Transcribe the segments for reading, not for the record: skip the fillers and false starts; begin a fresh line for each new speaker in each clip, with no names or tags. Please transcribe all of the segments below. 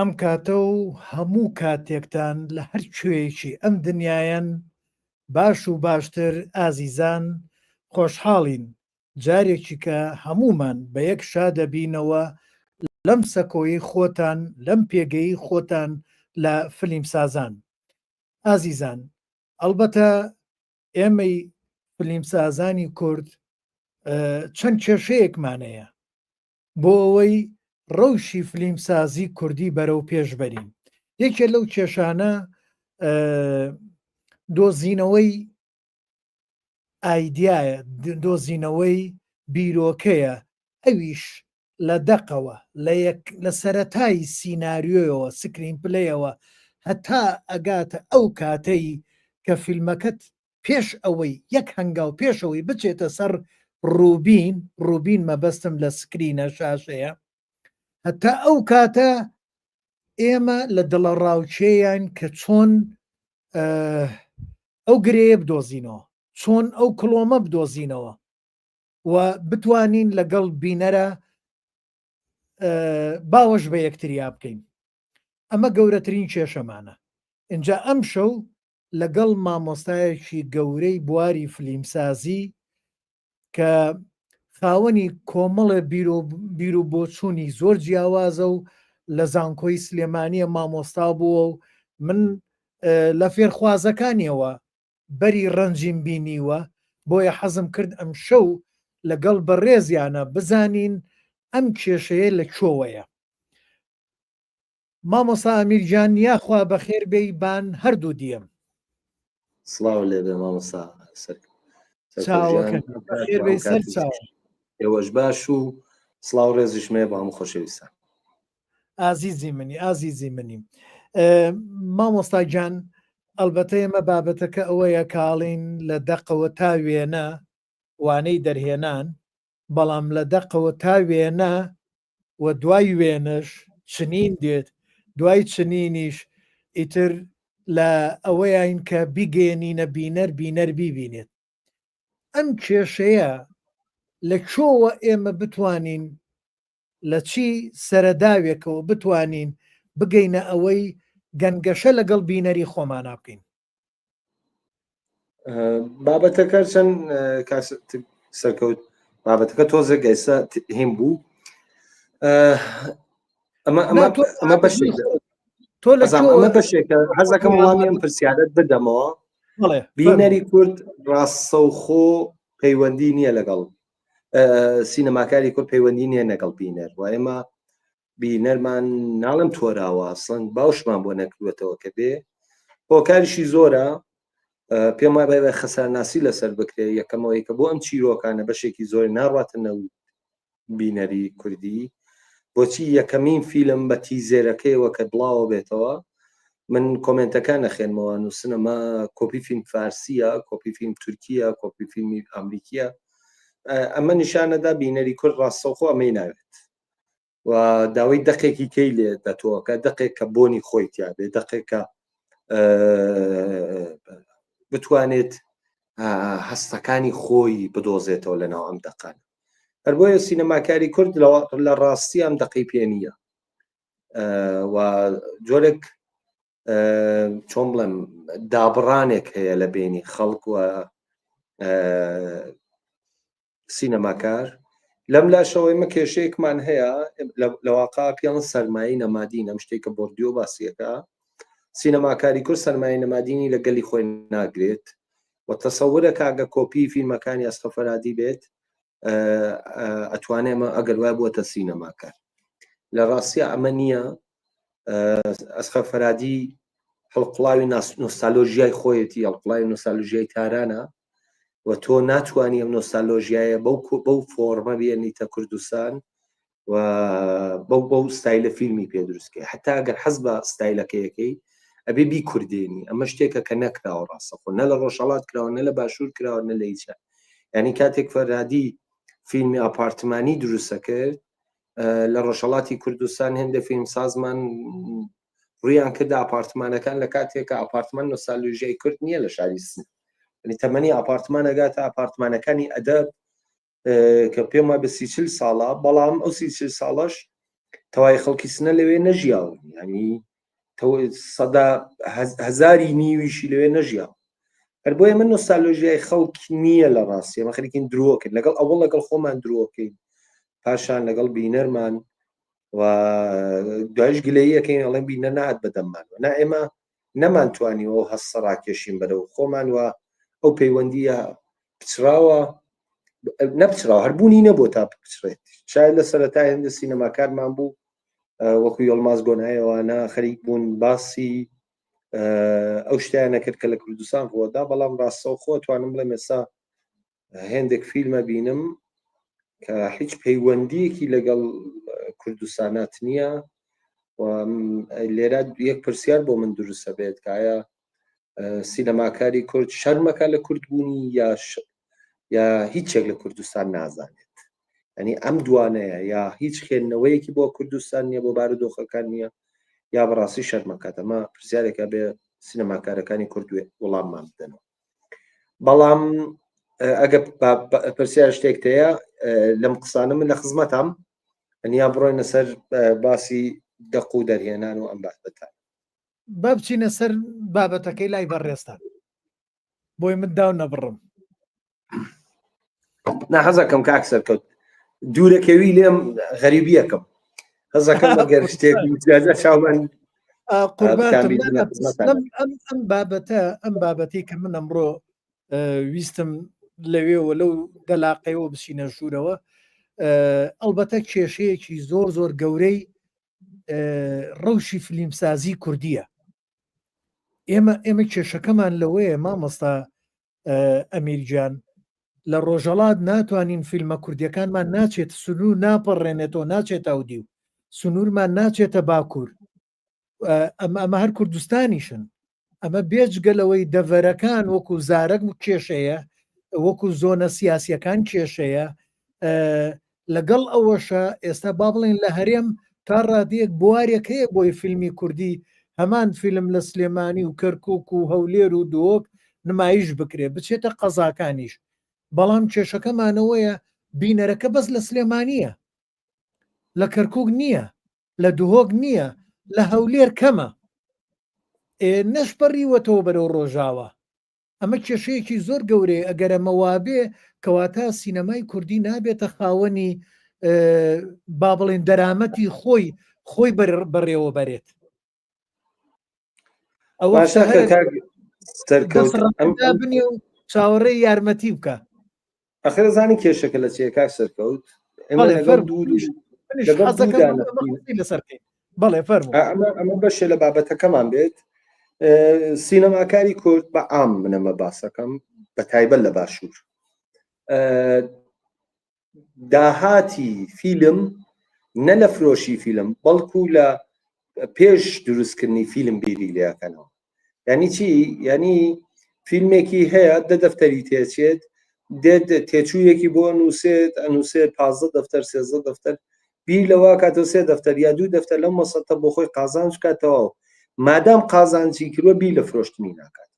ئەم کاتە و هەموو کاتێکتان لە هەر کوێیەکی ئەم دنیایەن باش و باشتر ئازیزان خۆشحاڵین جارێکی کە هەمومان بە یەک شا دەبینەوە لەم سەکۆیی خۆتان لەم پێگەی خۆتان لە فلیمسازان. ئازیزان ئەلبەتە ئێمەی فلیمسازانی کورد چەند کێشەیەکمانەیە بۆ ئەوەی ڕەوشی فلیمسازی کوردی بەرەو پێش بەرین. یەکێ لەو کێشانە دۆزینەوەی ئایدایە، دۆزینەوەی بیرۆکەیە، ئەویش لە دەقەوە لە سەرەتای سیناریۆیەوە سکرین پلەیەوە هەتا ئەگاتە ئەو کاتەی کە فیلمەکەت پێش ئەوەی یەک هەنگاو پێشەوەی بچێتە سەر ڕووبین مەبەستم لە سکرینە شاشەیە، هەتا ئەو کاتە ئێمە لە دڵە ڕاوچەیان کە چۆن ئەو گرەیە بدۆزینەوە، چۆن ئەو کڵۆمە بدۆزینەوە و بتوانین لەگەڵ بینەرە باوەش بە یەکتریا بکەین. ئەمە گەورەترین کێشەمانە. اینجا ئەم شەو لەگەڵ مامۆستایەکی گەورەی بواری فلیمسازی کە خاوەنی کۆمەڵە بیر و بۆچوونی زۆر جیاوازە و لە زانکۆی سلێمانیە مامۆستا بووە و من لە فێرخوازەکانیەوە بەری ڕەنجیم بینیوە، بۆیە حەزم کرد ئەم شەو لەگەڵ بەڕێزیانە بزانین ئەم کێشەیە لە کۆوەیە. مامۆستا ئەمیرجان یاخوا بەخێر بێی بان هەردوو دیێم.
سڵاو لێبێ مامۆستا
سەر چاو
ئێوەش باش و سڵاو ڕێزیشمێ بە هەموو خۆشەویستان.
ئازیزی منیم مامۆستا گیان، ئەلبەتە ئێمە بابەتەکە ئەوەیە کاڵین لە دەقەوە تا وێنە وانەی دەرهێنان، بەڵام لە دەقەوە تا وێنە و دوای وێنەش چنین دێت، دوای چنینیش ئیتر لە ئەوەیان کە بیگەێنینە بینەر بیبینێت. ئەم کێشەیە لە کۆوە ئێمە بتوانین لە چی سەرەداوێکەوە بتوانین بگەینە ئەوەی گەنگەشە لەگەڵ بینەری خۆمانە بکەین.
بابەتەکە چەند سەرکەوت بابەتەکە تۆزە گەیسە هیم بوو. ئەمە بەشێکە حەزەکەم وڵامیان پرسیارەت بدەمەوە. بینەری کورد ڕاستەوخۆ پەیوەندی نییە لەگەڵ سینەماکاری کورد، پەیوەندی نییە لەگەڵ بینەر و ئێمە بینەرمان ناڵم تۆراوە ئەسڵەن باوشمان بۆ نەکردوێتەوە کە بێ هۆکاریشی زۆرە. پێم وایە بە خەسارناسی لەسەر بکرێ. یەکەمەوەی کە بۆ ئەم چیرۆکانە بەشێکی زۆر ناڕاتە نەو بینەری کوردی، بۆچی یەکەمین فیلم بە تیزێرەکەیەوە کە بڵاوە بێتەوە من کۆمنتەکان نەخێنمەوە نووسنەما کۆپی فیلم فارسیە، کۆپی فیلم تورکیە، کۆپی فیلمی ئەمریکیە. ئەمە نیشانەدا بینەری کورد ڕاستەوخۆ ئەمەی ناوێت و داوای دەقێکی کەی لێ دەتەوەکە دەقێک کە بۆنی خۆی تیاابێ، دەقێکە بتوانێت هەستەکانی خۆی بدۆزێتەوە لە ناو ئەم دەقان. هەر بۆیە سینەماکاری کورد لە ڕاستی ئەم دەقەی پێ نییە و جۆرێک چۆن بڵێم دابڕانێک هەیە لە بینی خەڵک و سینەماکار. لەم لاشەوەی مە کێشەیەکمان هەیە لەواقع پێڵن سەرمایی نەمادین، ئەم شتێککە بۆردیۆ باسیەکە سینەماکاری کورد سەرمایی نەمادینی لە گەلی خۆی ناگرێت و تەسەورە کاگە کۆپی فیلمەکانی ئەسقە فەرادی بێت ئەتوانێمە ئەگەر وای بووەتە سینەماکار. لە ڕاستیە ئەمە نییە. ئەسقە فەرادی هەڵقڵاوی نۆستالۆژیای خۆیەتی، هەڵقڵاوی نۆستالۆژیای تارانە و تۆ ناتوانانی ئەم نۆستالۆژیایە بەو فۆرمە بێنیتە کوردستان و بەو ستایلە فیلمی پێ دروستکە. حتا ئەگەر حەز بە ستایلەکەیەکەی ئەبێ بی کوردێنی. ئەمە شتێکە کە نەکراوە ڕاستەخۆ، نە لە ڕۆژهەڵات کراوە، نە لە باشوور کراوە، نە لە هیچە. یعنی کاتێک فەرادی فیلمی ئاپارتمانی دروستە کرد لە ڕۆژهەڵاتی کوردستان هێندە فیلمسازمان ڕویان کرد ئاپارتمانەکان لە کاتێکە ئاپارتمان نۆستالۆژیای کورد نییە لە شاری سن، تەمەنی ئاپارتمان ئەگاتە ئاپارتمانەکانی ئەدەب کە پێم وای بە 30-40 ساڵە، بەڵام ئەو 30-40 ساڵەش تەوای خەڵکی سنە لەوێ نەژیاون، ینی سەدا هەزاری نیویشی لەوێ نەژیاون. هەر بۆیە من نۆستالۆژیای خەڵک نییە لە ڕاستی، ئەمە خەریکین درۆکرد لەگەڵ ئەوڵ لەگەڵ خۆمان درۆکەین، پاشان لەگەڵ بینەرمان و دوایش گلەیەکەین ئەڵێن بینە نهات بەدەممانەوە، نا ئێمە نەمانتوانیەوە هەستە ڕاکێشین بەرەو خۆمان و ئەو پەیوەندیە پچراوە نەپچراوە هەربوونی نەبوو تا بچڕێت. شاید لە سەرەتای هەندە سینەماکارمان بوو وەکو یۆڵماز گۆنایەوانە خەریک بوون باسی ئەو شتیان نەکرد کە لە کوردستان ڕۆدا، بەڵام ڕاستەوخۆ توانم بڵێم ئێستا هێندێک فیلمە بینم کە هیچ پەیوەندیەکی لەگەڵ کوردستانات نییە و لێرە یەک پرسیار بۆ من دروستە بێت کە ئایا سینەماکاری کورد شەرمەکە لە کوردبوونی یا هیچێک لە کوردستان نازانێت، ینی ئەم دوانەیە یا هیچ خوێندنەوەیەکی بۆ کوردستان نییە بۆ بارودۆخەکان نییە یا بەڕاستی شەرمەکات. ئەمە پرسیارێکە بێ سینەماکارەکانی کورد وەڵاممان بدەنەوە. بەڵام ئەگە پرسیار شتێکتەیە لەم قسانە من لە خزمەتام ئەنیا بڕۆینە سەر باسی دەق و دەرهێنان و ئەم بابەتان.
با بچینە سەر بابەتەکەی لای بەڕێستان بۆی من داو نەبڕم.
حەزەکەم کاک سەرکەوت دوورەکەوی لێم غەریبیەکەم، حەزەکەم بەگەر شتێک چاومان
ئەم بابەتی کە من ئەمڕۆ ویستم لەوێەوە لەو دەلاقەیەوە بچینە ژوورەوە، ئەلبەتە کێشەیەکی زۆر زۆر گەورەی ڕەوشی فلیمسازی کوردیە. ئێمە کێشەکەمان لەوەیە مامۆستا ئەمیرجان، لە ڕۆژەڵات ناتوانین فیلمە کوردیەکانمان ناچێت سنوور ناپەڕێنێتەوە، ناچێت ئەودی و سنوورمان ناچێتە باکوور. ئەمە هەر کوردستانیشن. ئەمە بێجگەلەوەی دەڤەرەکان وەکو زارەک کێشەیە، وەکو زۆنە سیاسیەکان کێشەیە. لەگەڵ ئەوەشە ئێستا با بڵێن لە هەرێم تا ڕادەیەک بوارێک هەیە بۆی فیلمی کوردی هەمان فیلم لە سلێمانی و کەرکووک و هەولێر و دۆک نمایش بکرێ بچێتە قەزاکانیش. بەڵام کێشەکەمانەوەیە بینەرەکە بەس لە سلێمانیە، لە کەرکووک نییە، لە دهۆک نییە، لە هەولێر کەمە، نەشپەڕیوەتەوە بەرەو ڕۆژاوە. ئەمە کێشەیەکی زۆر گەورەیە. ئەگەر ئەمە وابێ کەواتە سینەمای کوردی نابێتە خاوەنی با بڵێن دەرامەتی خۆی بەڕێوە بەرێت. ئەوە بنێ و چاوەڕێی یارمەتی بکە.
ئەخر زانی کێشەکە لە چێ کاک سەرکەوت
بەڵێ فەرموو.
ئەمە بەشێ لە بابەتەکەمان بێت. سینەماکاری کورد بە عام منەمە باسەکەم بە تایبەت لە باشوور داهاتی فیلم نە لە فرۆشی فیلم بەڵکو لە پێش دروستکردنی فیلم بیری لێەکەنەوە. یعنی چی؟ یعنی فیلمێکی هەیە دە دەفتەری تێچێت، دێت تێچوویەکی بۆ نووسێت ئەنووسێت 15 دەفتەر 13 دەفتەر بیر لەوە کاتەوە 3 دەفتەر یا 2 دەفتەر لەم مەسەتە بۆ خۆی قازانج کاتەوە مادام قازانجی کردوە بیر لە فرۆشتنی ناکات.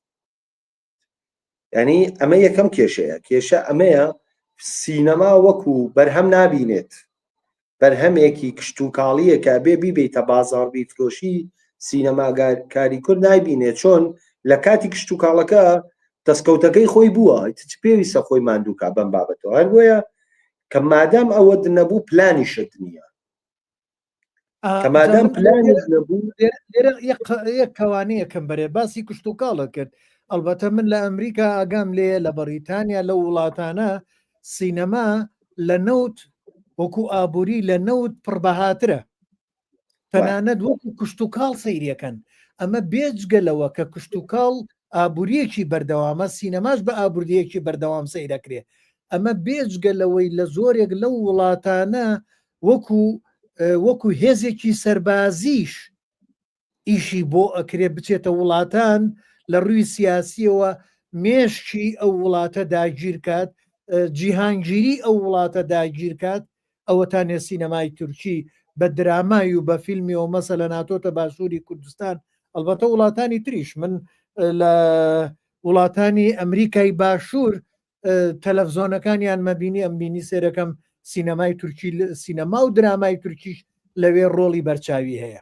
ینی ئەمە یەکەم کێشەیە. کێشە ئەمەیە سینەما وەکو بەرهەم نابینێت، بەرهەمێکی کشت و کاڵیەکە بێ بیبێتە بازاڕی فرۆشی سینەماکاری کورد نایبینێت، چۆن لە کاتی کشت و کاڵەکە دەستکەوتەکەی خۆی بووە پێویستە خۆی ماندووکە بەم بابەتەوە. هەر بۆیە کە مادام ئەوە نەبوو پلانی شت نییە، کە مادام پلانی نەبوو.
یەک کەوانەیەکەم بەرێ باسی کشت و کاڵە کرد. ئەلبەتە من لە ئەمریکا ئاگام لێ لە بەریتانیا لە وڵاتانە سینەما لە نەوت وەکو ئابووری لە نەوت پڕبەهاترە، تەنانەت وەکو کشت و کاڵ سەیرەکەن. ئەمە بێجگەلەوە کە کشت و کاڵ ئابووریەکی بەردەوامە، سینەماش بە ئابووردیەکی بەردەوام سەیرەکرێ. ئەمە بێجگەلەوەی لە زۆرێک لەو وڵاتانە وەکو هێزێکی سەربازیش ئیشی بۆ ئەکرێ بچێتە وڵاتان لە ڕووی سیاسیەوە مێشکی ئەو وڵاتە داگیر کات، جیهانگیری ئەو وڵاتە داگیر کات. ئەوەتانێ سینەمای تورکی بە درامای و بە فیلمیەوە مەسە لە ناتۆتە باشووری کوردستان. ئەلبەتە وڵاتانی تریش من لە وڵاتانی ئەمریکای باشوور تەلەڤزۆنەکانیان مەبینی ئەم بینی سێرەکەم سینەمای تورکی، سینەما و درامای تورکیش لەوێ ڕۆڵی بەرچاوی هەیە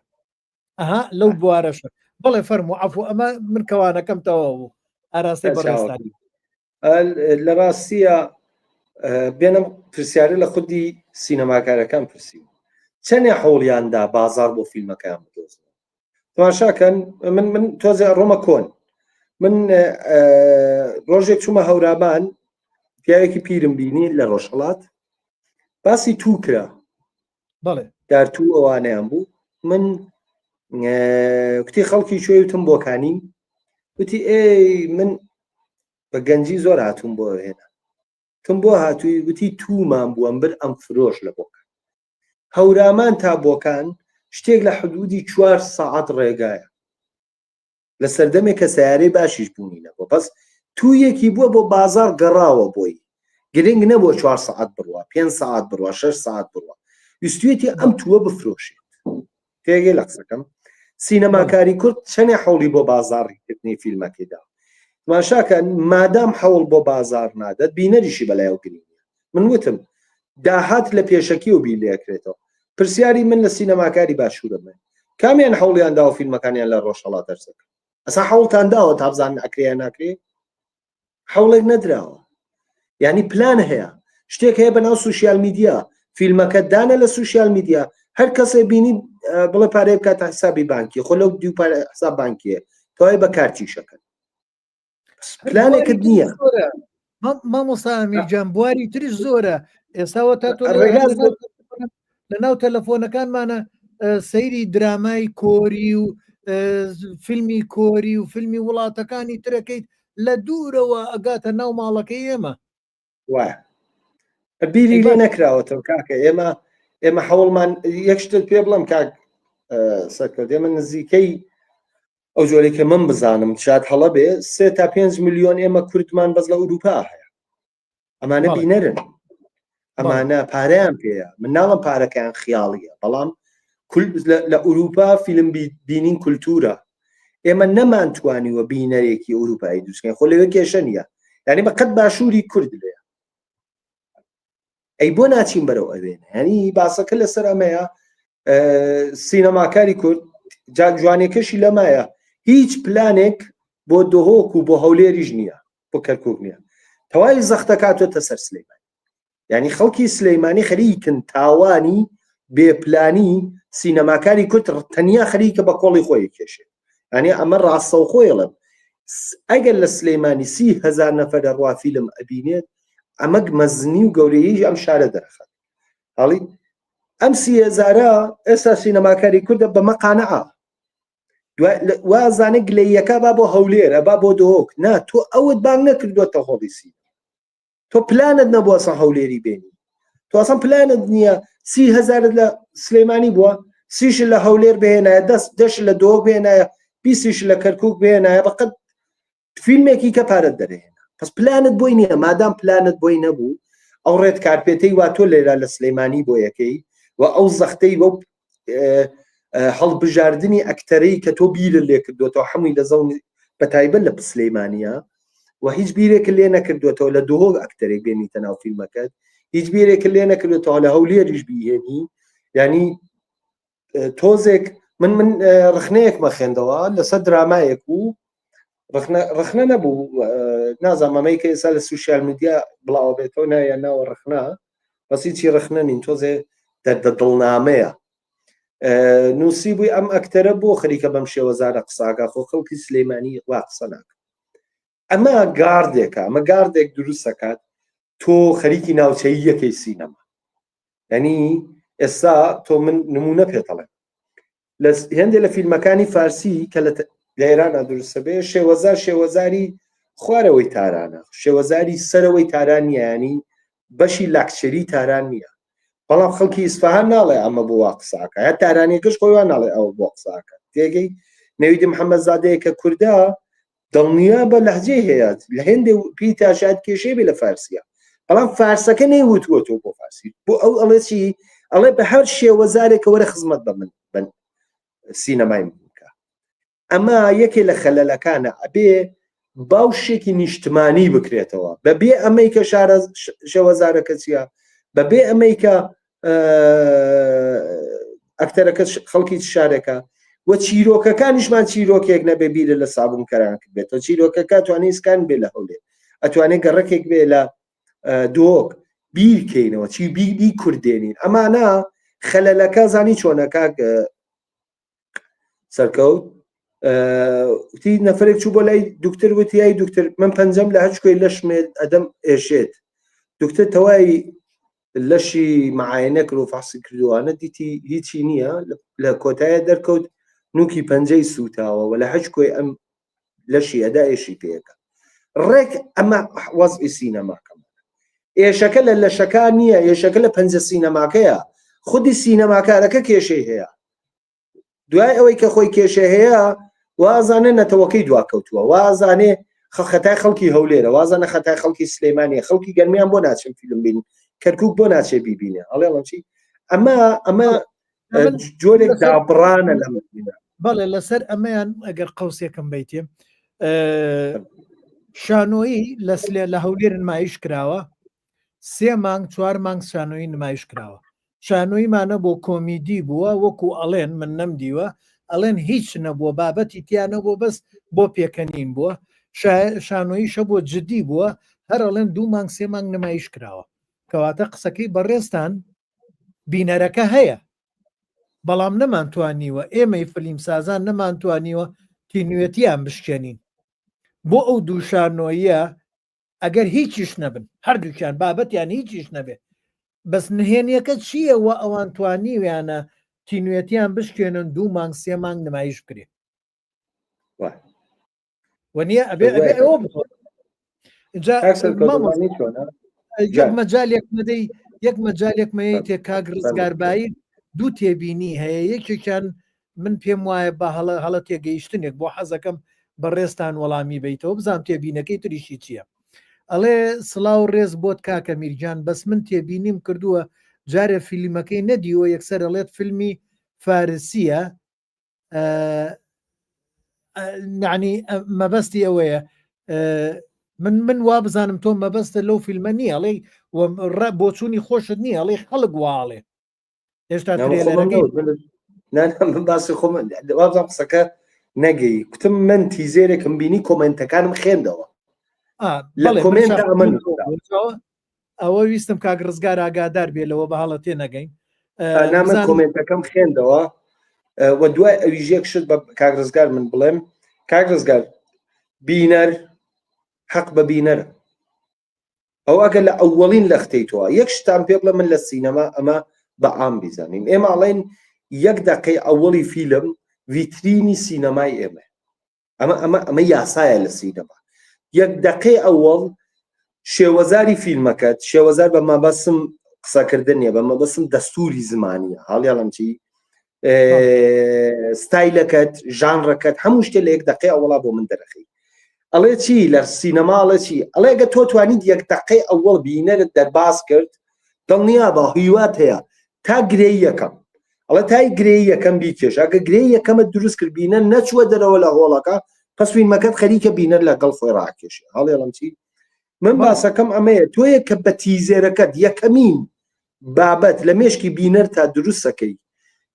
ئەها لەو بوارەش بەڵێ فەرمو عەفو ئەمە من کەوانەکەم تەواو بوو ئاراستی بەڕێستانی
لە ڕاستیە بێنم پرسیارە لە خودی سینەماکارەکان پرسی چەندێ حوڵیاندا بازار بۆ فیلمەکان بدۆزن تەماشاکەن من تۆزێ ڕۆمە کۆن من ڕۆژێک چوومە هەورامان پیاوێکی پیرم بینی لە ڕۆژهەڵات باسی تو کرا
بەڵێ
دارتوو ئەوانیان بوو من کوتی خەڵکی شوێوتم بۆکانی وتی ئێ من بە گەنجی زۆر هاتووم بۆ هێنا تم بۆ هاتووی وتی تومان بووم بر ئەم فرۆش لە بۆکان هەورامان تا بۆکان شتێک لە حدودی 4 ساعت ڕێگایە لە سەردەمێک کە سیارەی باشیش بوونی نەبوو بەس توویەکی بووە بۆ بازار گەڕاوە بۆی گرنگ نەبووە 4 ساعت بڕوە 5 ساعت بڕوە 6 ساعت بڕوە ویستوێتی ئەم تووە بفرۆشێت تێگەی لە قسەکەم سینەماکاری کورد چەندێ حەوڵی بۆ بازاڕیکردنی فیلمەکەیدا ماشاکە مادام حەوڵ بۆ بازار نادەت بینەریشی بەلایەوە گرنگە من وتم داهات لە پێشەکی و بیلەکرێتەوە پرسیاری من لە سینەماکاری باشوورەمە کامیان حەوڵیان داوە فیلمەکانیان لە ڕۆژهەڵات دەرسەکە ئەسا حەوڵتان داوە تا بزانن ئەکرێ ناکرێ حەوڵێک نەدراوە یعنی پلان هەیە شتێک هەیە بەناو سوشیال میدیا فیلمەکە دانە لە سوشیال میدیا هەر کەسێ بینی بڵێ پارەیە بکاتە حسابی بانکی خۆ لەو دوو پارە حساب بانکیە تەواوی بە کارتیشەکەن پلانێکت نییە
مامۆستا ئەمیرجان بواری تریش زۆرە ئێستاوە تا تۆ لەناو تەلەفۆنەکانمانە سەیری درامای کۆری و فیلمی کۆری و فیلمی وڵاتەکانی ترەکەیت لە دوورەوە ئەگاتە ناو ماڵەکەی ئێمە
وایە بیری لێ نەکراوەتەوە کاکە ئێمە حەوڵمان یەکشتت پێ بڵم کاک سەرکرد ئێمە نزیکەی ئەو جۆرێکە من بزانم شاد هەڵە بێ 3 تا 5 میلیۆن ئێمە کوردمان بەس لە ئوروپا هەیە ئەمانە بینەرن ئەمانە پارەیان پێەیە من ناڵم پارەکەیان خیاڵیە بەڵام لە ئوروپا فیلم بینین کولتورە ئێمە نەمانتوانیوە بینەرێکی ئوروپایی دووسکەین خۆ لەوێ کێشە نیە یعنی بە قەت باشووری کورد لێ ئەی بۆ ناچین بەرەو ئەوێنە ینی باسەکە لەسەر ئەمەیە سینەماکاری کورد جوانێکەشی لەمایە هیچ پلانێک بۆ دۆهۆک و بۆ هەولێریش نییە بۆ کەرکووک نییە تەواوی زەختەکاتۆتە سەر سلەیمانی یعنی خەڵکی سلەیمانی خەریکن تاوانی بێپلانی سینەماکاری کورد تەنیا خەریکە بە کۆڵی خۆی کێشێ ینی ئەمە ڕاستەوخۆیڵم ئەگەر لە سلەیمانی 30,000 نەفەر دەڕوا فیلم ئەبینێت ئەمە مەزنی و گەورەیی ئەم شارە دەرەخات هەڵی ئەم 30,000 ئێستا سینەماکاری کوردە بەمە قانەعە وازانە گلەیەکە با بۆ هەولێرە با بۆ دۆک نا تۆ ئەوت بانگ نەکردووەتە هۆڵی سی تۆ پلانت نەبووە ئەسان هەولێری بێنی تۆ ئەسان پلانت نییە 30,000 لە سلەیمانی بووە 30ش لە هەولێر بهێنایە 10 لە دۆک بهێنایە 20ش لە کەرکووک بهێنایە بەقەت فیلمێکی کە پارەت دەرێنە پس پلانت بۆی نییە مادام پلانت بۆی نەبوو ئەو ڕێت کارپێتەی وا تۆ لێرە لە سلەیمانی بۆ یەکەی و ئەو زەختەی بۆ هەڵبژاردننی ئەکتەرەی کە تۆ بیرە لێ کردوێتەوە هەمووی لە زەونی بەتایبەت لە سلەیمانیە و هیچ بیرێکە لێ نەکردوێتەوە لە دۆهۆک ئەکتەرێک بێنیتە ناو فیلمەکەت هیچ بیرێکە لێ نەکردوێتەوە لە هەولێریش بیهێنی ینی تۆزێک من ڕخنەیەکمە خوێندەوە لەسەر درامایەک و ڕخنە نەبوو نازانمەمەی کە ئێستا لە سوشیال میدیا بڵاو بێتەوە نایە ناوە ڕخنا بەسی چی ڕخنە نین تۆزێ دڵنامەیە نووسی بووی ئەم ئەکتەرە بۆ خەریکە بەم شێوەزارە قساکە خۆ خەڵکی سلەیمانی وا قسە ناکە ئەمە گاردێکە ئەمە گاردێک دروستەکات تۆ خەریکی ناوچەی یەکەی سینەما ینی ئێستا تۆ من نمونە پێتەڵێ هێندێک لە فیلمەکانی فارسی کە لە ئێرانە دروستە بێ شێوەزاری خوارەوەی تارانە شێوەزاری سەرەوەی تاران نیە ینی بەشی لاکچەری تاران نییە بەڵام خەڵکی ئیسفەهان ناڵێ ئەمە بۆ وا قساکە یا تارانێکش خۆیان ناڵێ ئەوە بۆ قساکە تێگەی نەویدی محەممەد زادەیە کە کووردا دڵنیا بە لەهجەی هەیە لە هێندێ پێی تاشاد کێشەی بێ لە فارسیە بەڵام فارسەکە نەیوتووە تۆ بۆ فارسی بۆ ئەو ئەڵێ چی ئەڵێ بە هەر شێوەزارێکە وەرە خزمەت بە من سینەمای بکە ئەمە یەکێ لە خەلەلەکانە ئەبێ باوشێکی نیشتمانی بکرێتەوە بەبێ ئەمەی کە شێوەزارەکە چیە بەبێ ئەمەی کە ئەکتەرەکە خەڵکی شارێکە وە چیرۆکەکانیشمان چیرۆکێک نەبێ بیرە لە سابوونکەران بێتەوە چیرۆکەکە توانێت سکان بێ لە هەولێ ئەتوانێت گەڕەکێک بێ لە دۆک بیرکەینەوە چی بی کوردێنین ئەمانە خەلەلەکە زانی چۆنەکە سەرکەوت وتی نەفرێک چوو بۆ لای دکتر وتیایی دکتر من پەنجەم لە هەچکۆی لەشمێت ئەدەم ئێشێت دکتر تەوای لەشی مەعاینە کرد و فحسی کردووانە دیتی هیچی نییە لە کۆتایە دەرکەوت نوکی پەنجەی سوتاوە و لە هەچکۆی ئەم لەشی ئەدا ئێشی پێەکە ڕێک ئەمە وەزعی سینەماکەم ئێشەکە لە لەشەکان نییە ئێشەکە لە پەنجە سینەماکەیە خودی سینەماکارەکە کێشەی هەیە دوای ئەوەی کە خۆی کێشە هەیە وازانێ نەتەوەکەی دواکەوتووە وازانێ خەتای خەڵکی هەولێرە وازانە خەتای خەڵکی سلێمانیە خەڵکی گەرمیان بۆ ناچم فیلم بین کەرکک بۆ ناچێ بیبینێ ئەڵێڵم چی ئەمە جۆرێک دابڕانە لە
بەڵێ لەسەر ئەمەیان ئەگەر قەوسێکم بیتێ شانۆیی لە هەولێر نمایش کراوە 3 مانگ 4 مانگ شانۆیی نمایش کراوە شانۆیمانە بۆ کۆمیدی بووە وەکو ئەڵێن من نەمدیوە ئەڵێن هیچ نەبووە بابەتی تیانە بۆ بەس بۆ پێکەنین بووە شانۆییشە بۆ جدی بووە هەر ئەڵێن 2 مانگ 3 مانگ نمایش کراوە کەواتە قسەکەی بەڕێستان بینەرەکە هەیە بەڵام نەمانتوانیوە ئێمەی فلیم سازان نەمانتوانیوە تینوێتیان بشکێنین بۆ ئەو دوو شانۆیە ئەگەر هیچیش نەبن هەردووکیان بابەتیان هیچیش نەبێ بەس نهێنیەکە چییە و ئەوان توانیویانە تینوێتیان بشکێنن 2 مانگ 3 مانگ نمایش بکرێ وەنیە ئەبێ ئەوە یەک مەجالێک مەیە تێ کاگ ڕزگاربایی دوو تێبینی هەیە یەکێکیان من پێم وایە بە هەڵە تێگەیشتنێک بۆ حەزەکەم بەڕێستان وەڵامی بیتەوە بزانام تێبینەکەی تریشی چییە ئەڵێ سڵاو ڕێز بۆت کاکە میرجان بەس من تێبینیم کردووە جارێ فیلمەکەی نەدیوە یەکسەر ئەڵێت فیلمی فارسیە نعنی مەبەستی ئەوەیە من وا بزانم تۆ مەبەستە لەو فیلمە نییە ئەڵێ بۆ چوونی خۆشت نییە ئەڵێ خەڵک واڵێ هێشتا
باسی خۆم وابزان قسەکە نەگەی کوتم من تیزێرێکم بینی کۆمنتەکانم خوێندەوە
ئەوە ویستم کاک ڕزگار ئاگادار بێ لەوە بە هەڵە تێ نەگەین
نامە کۆمنتەکەم خوێندەوە و دوای ئەویژێک شت بە کاک ڕزگار من بڵێم کاک ڕزگار بینەر حەق بە بینەرە ئەو ئەگەر لە ئەوەڵین لەختەیتەوە یەک شتان پێ بڵێ من لە سینەما ئەمە بە عام بیزانین ئێمە ئاڵێن 1 دقەی ئەوەڵی فیلم ڤیترینی سینەمای ئێمە ئەمە یاسایە لە سینەما 1 دقەی ئەوەڵ شێوەزاری فیلمەکەت شێوەزار بە مەبەسم قسەکردن نیە بە مەبەسم دەستوری زمانیە هەڵیاڵم چی ستایلەکەت ژانڕەکەت هەموو شتێ لە 1 دقەی ئەوەڵا بۆ من دەرەخی ئەڵێ چی لە سینەماڵە چی ئەڵێگە تۆ توانیت 1 دقەی ئەوەڵ بینەرت دەرباز کرد دڵنیا بە هیوات هەیە تا گرەی یەکەم ئەڵێ تای گرەی یەکەم بیکێش ئەگە گرەی یەکەمت دروست کرد بینە نەچووە دەرەوە لە هۆڵەکە پس فیلمەکەت خەریکە بینەر لەگەڵ خۆی ڕاکێشێ هەڵێڵم چی من باسەکەم ئەمەیە تۆیە کە بە تیزێرەکەت یەکەمین بابەت لە مێشکی بینەر تا دروستەکەی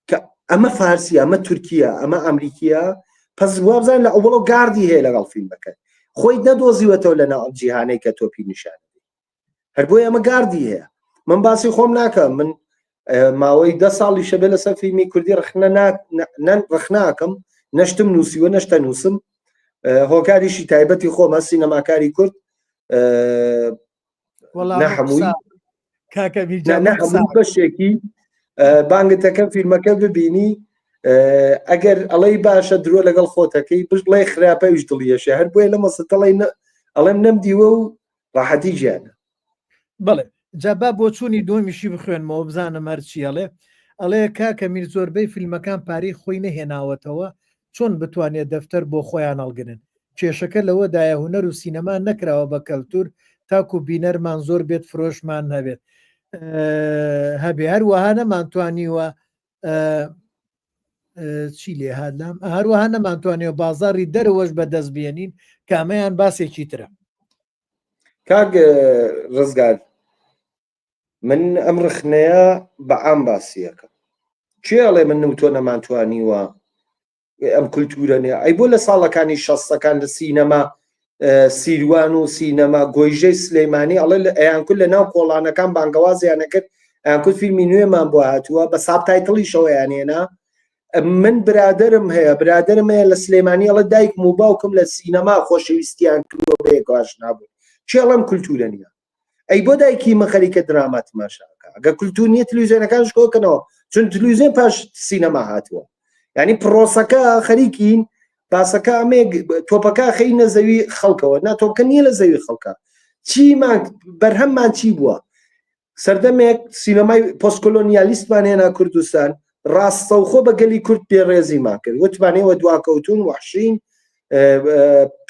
کە ئەمە فارسیە ئەمە تورکیە ئەمە ئەمریکیە پس وابزان لە ئەوڵە گاردی هەیە لەگەڵ فیلمەکە خۆی نەدۆزیوەتەوە لە ناو جیهانەی کە تۆپی نیشان هەر بۆی ئەمە گاردی هەیە من باسی خۆم ناکەم من ماوەی 10 ساڵی شەبێ لەسەر فیلمی کوردی ڕخناکەم نەشتم نووسیوە نەشتە نووسم هۆکاریشی تایبەتی خۆمە سینەماکاری کورد نەهەمووی بەشێکی بانگتەکە فیلمەکە ببینی ئەگەر ئەڵەی باشە درۆ لەگەڵ خۆتەکەی بڵێ خراپەویش دڵیەشە هەر بۆیە لە مەسەتەڵی ئەڵێم نەمدیوە و ڕاحەتی ژیانە
بڵێ جابا بۆ چوونی دۆمیشی بخوێنمەوە بزانم هەرچیەڵێ ئەڵێ کاکە میر زۆربەی فیلمەکان پارەی خۆی نەهێناوەتەوە چۆن بتوانێت دەفتەر بۆ خۆیان هەڵگرن کێشەکە لەوەدایە هوەر و سینەما نەکراوە بە کەلتور تاکو بینەرمان زۆر بێت فرۆشمان هەبێت هەبێ هەروەها نەمانتوانیوە چی لێ هادلام هەروەها نەمانتوانێت بازاڕی دەرەوەش بەدەست بێنین کامەیان باسێکی ترە
کاک ڕزگار من ئەم ڕخنەیە بە عام باسیەکە چێڵێ من و تۆ نەمانتوانیوە ئەم کولتورەنێ ئەی بۆ لە ساڵەکانی 60ەکان لە سینەما سیروان و سینەما گۆیژەی سلەیمانی ئەڵێ ئەیان کورد لە ناو کۆڵانەکان بانگەوازیانە کرد ئەیان کورد فیلمی نوێمان بۆ هاتووە بە سابتایتڵیشەوەیان هێنا من برادرم هەیە لە سلەیمانی ئەڵێ دایکم و باوکم لە سینەما خۆشەویستیان کردووە بەیەک ئاشنا بوو چێڵەم کولتورە نییە ئەی بۆ دایکی من خەریکە دراما تماشاکە ئەگە کولتور نییە تلویزیۆنەکانش کۆکەنەوە چون تلویزیۆن پاش سینەما هاتووە یعنی پرۆسەکە خەریکین باسەکە ئەمێ تۆپەکە خەینە زەوی خەڵکەوە نا تۆپکە نییە لە زەوی خەڵکە چیمان بەرهەممان چی بووە سەردەمێک سینەمای پۆستکۆلۆنیالیستمان هێنا کوردستان ڕاستەوخۆ بە گەلی کورد پێڕێزیمان کرد وتمانەوە دواکەوتون وحشین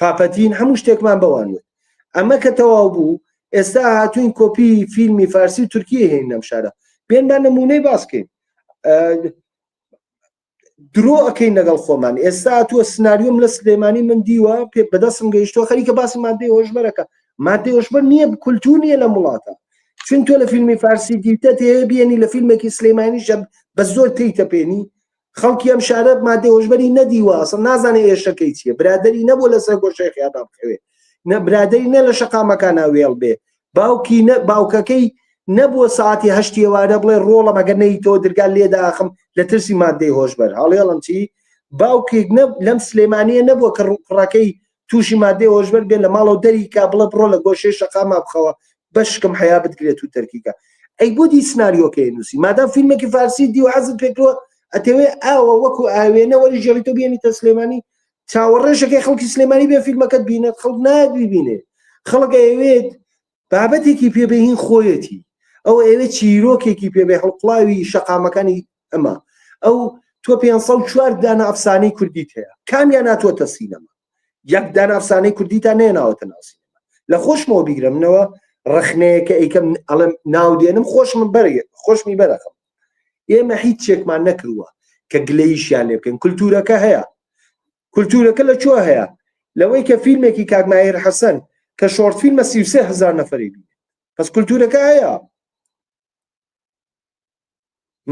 پاپەتین هەموو شتێکمان بەوانوت ئەمە کە تەواو بوو ئێستا هاتوین کۆپی فیلمی فارسی و تورکیە هێن لەم شارە پێنمان نمونەی باسکەین درۆ ئەەکەین لەگەڵ خۆمان ئێستا هاتووە سناریۆم لە سلێمانی من دیوە بەدەستم گەیشتۆ خەریکە باسی مادەی هۆشبەرەکە مادەی هۆشبەر نییە کولتور نییە لە وڵاتە چون تۆ لە فیلمی فارسی دیتە تێ بێنی لە فیلمێکی سلێمانی شە بە زۆر تێیتە پێێنی خەڵکی ئەم شارە مادەی هۆشبەری نەدیوە ئەسڵ نازانێ ئێشەکەی چییە برادری نەبوو لەسەر گۆشەی خیاطان بخەوێ نە برادری نە لە شەقامەکانە وێڵ بێ باوکی باوکەکەی نەبووە ساعتی هەشتی ئێوارە بڵێ ڕۆڵە مەگە نەی تۆ دەرگال لێدا ئاخم لە ترسی مادەی هۆشبەر هەڵێڵم چی باوکێک لەم سلێمانیە نەبووە کە ڕووقڕەکەی تووشی مادەی هۆشبەر بێن لە ماڵەوە دەریکا بڵە بڕۆ لە گۆشەی شەقاما بخەوە بەشکم حیا بتگرێت و تەرکیکە ئەی بۆ دی سناریۆکەی نووسی مادام فیلمێکی فارسی دی و حەزت پێکرۆ ئەتەوێ ئاوە وەکو ئاوێنە وەری ژێڕیتۆ بێنیتە سلێمانی چاوەڕێژەکەی خەڵکی سلێمانی بێ فیلمەکەت بینێت خەڵک نایەت ببینێ خەڵک ئەوێت بابەتێکی پێبهین خۆیەتی ئەو ئەوێ چیرۆکێکی پێبێ هەڵقڵاوی شەقامەکانی ئەمە ئەو تۆ 504 دانە ئەفسانەی کوردیت هەیە کامیان ناتوەتە سینەما یەک دانە ئەفسانەی کوردیتان نێناوەتە ناو سینەما لە خۆشمەوە بیگرمنەوە ڕخنەیەکە ئەیکەم ئەڵێم ناودێنم خۆشمی بەرەخم ئێمە هیچ چێکمان نەکردووە کە گلەیشیان لێ بکەین کولتورەکە هەیە کولتورەکە لەکوێ هەیە لەوەی کە فیلمێکی کاک ماهیر حەسەن کە شۆرت فیلمە 33,000 نەفەری بینێ پس کولتورەکە هەیە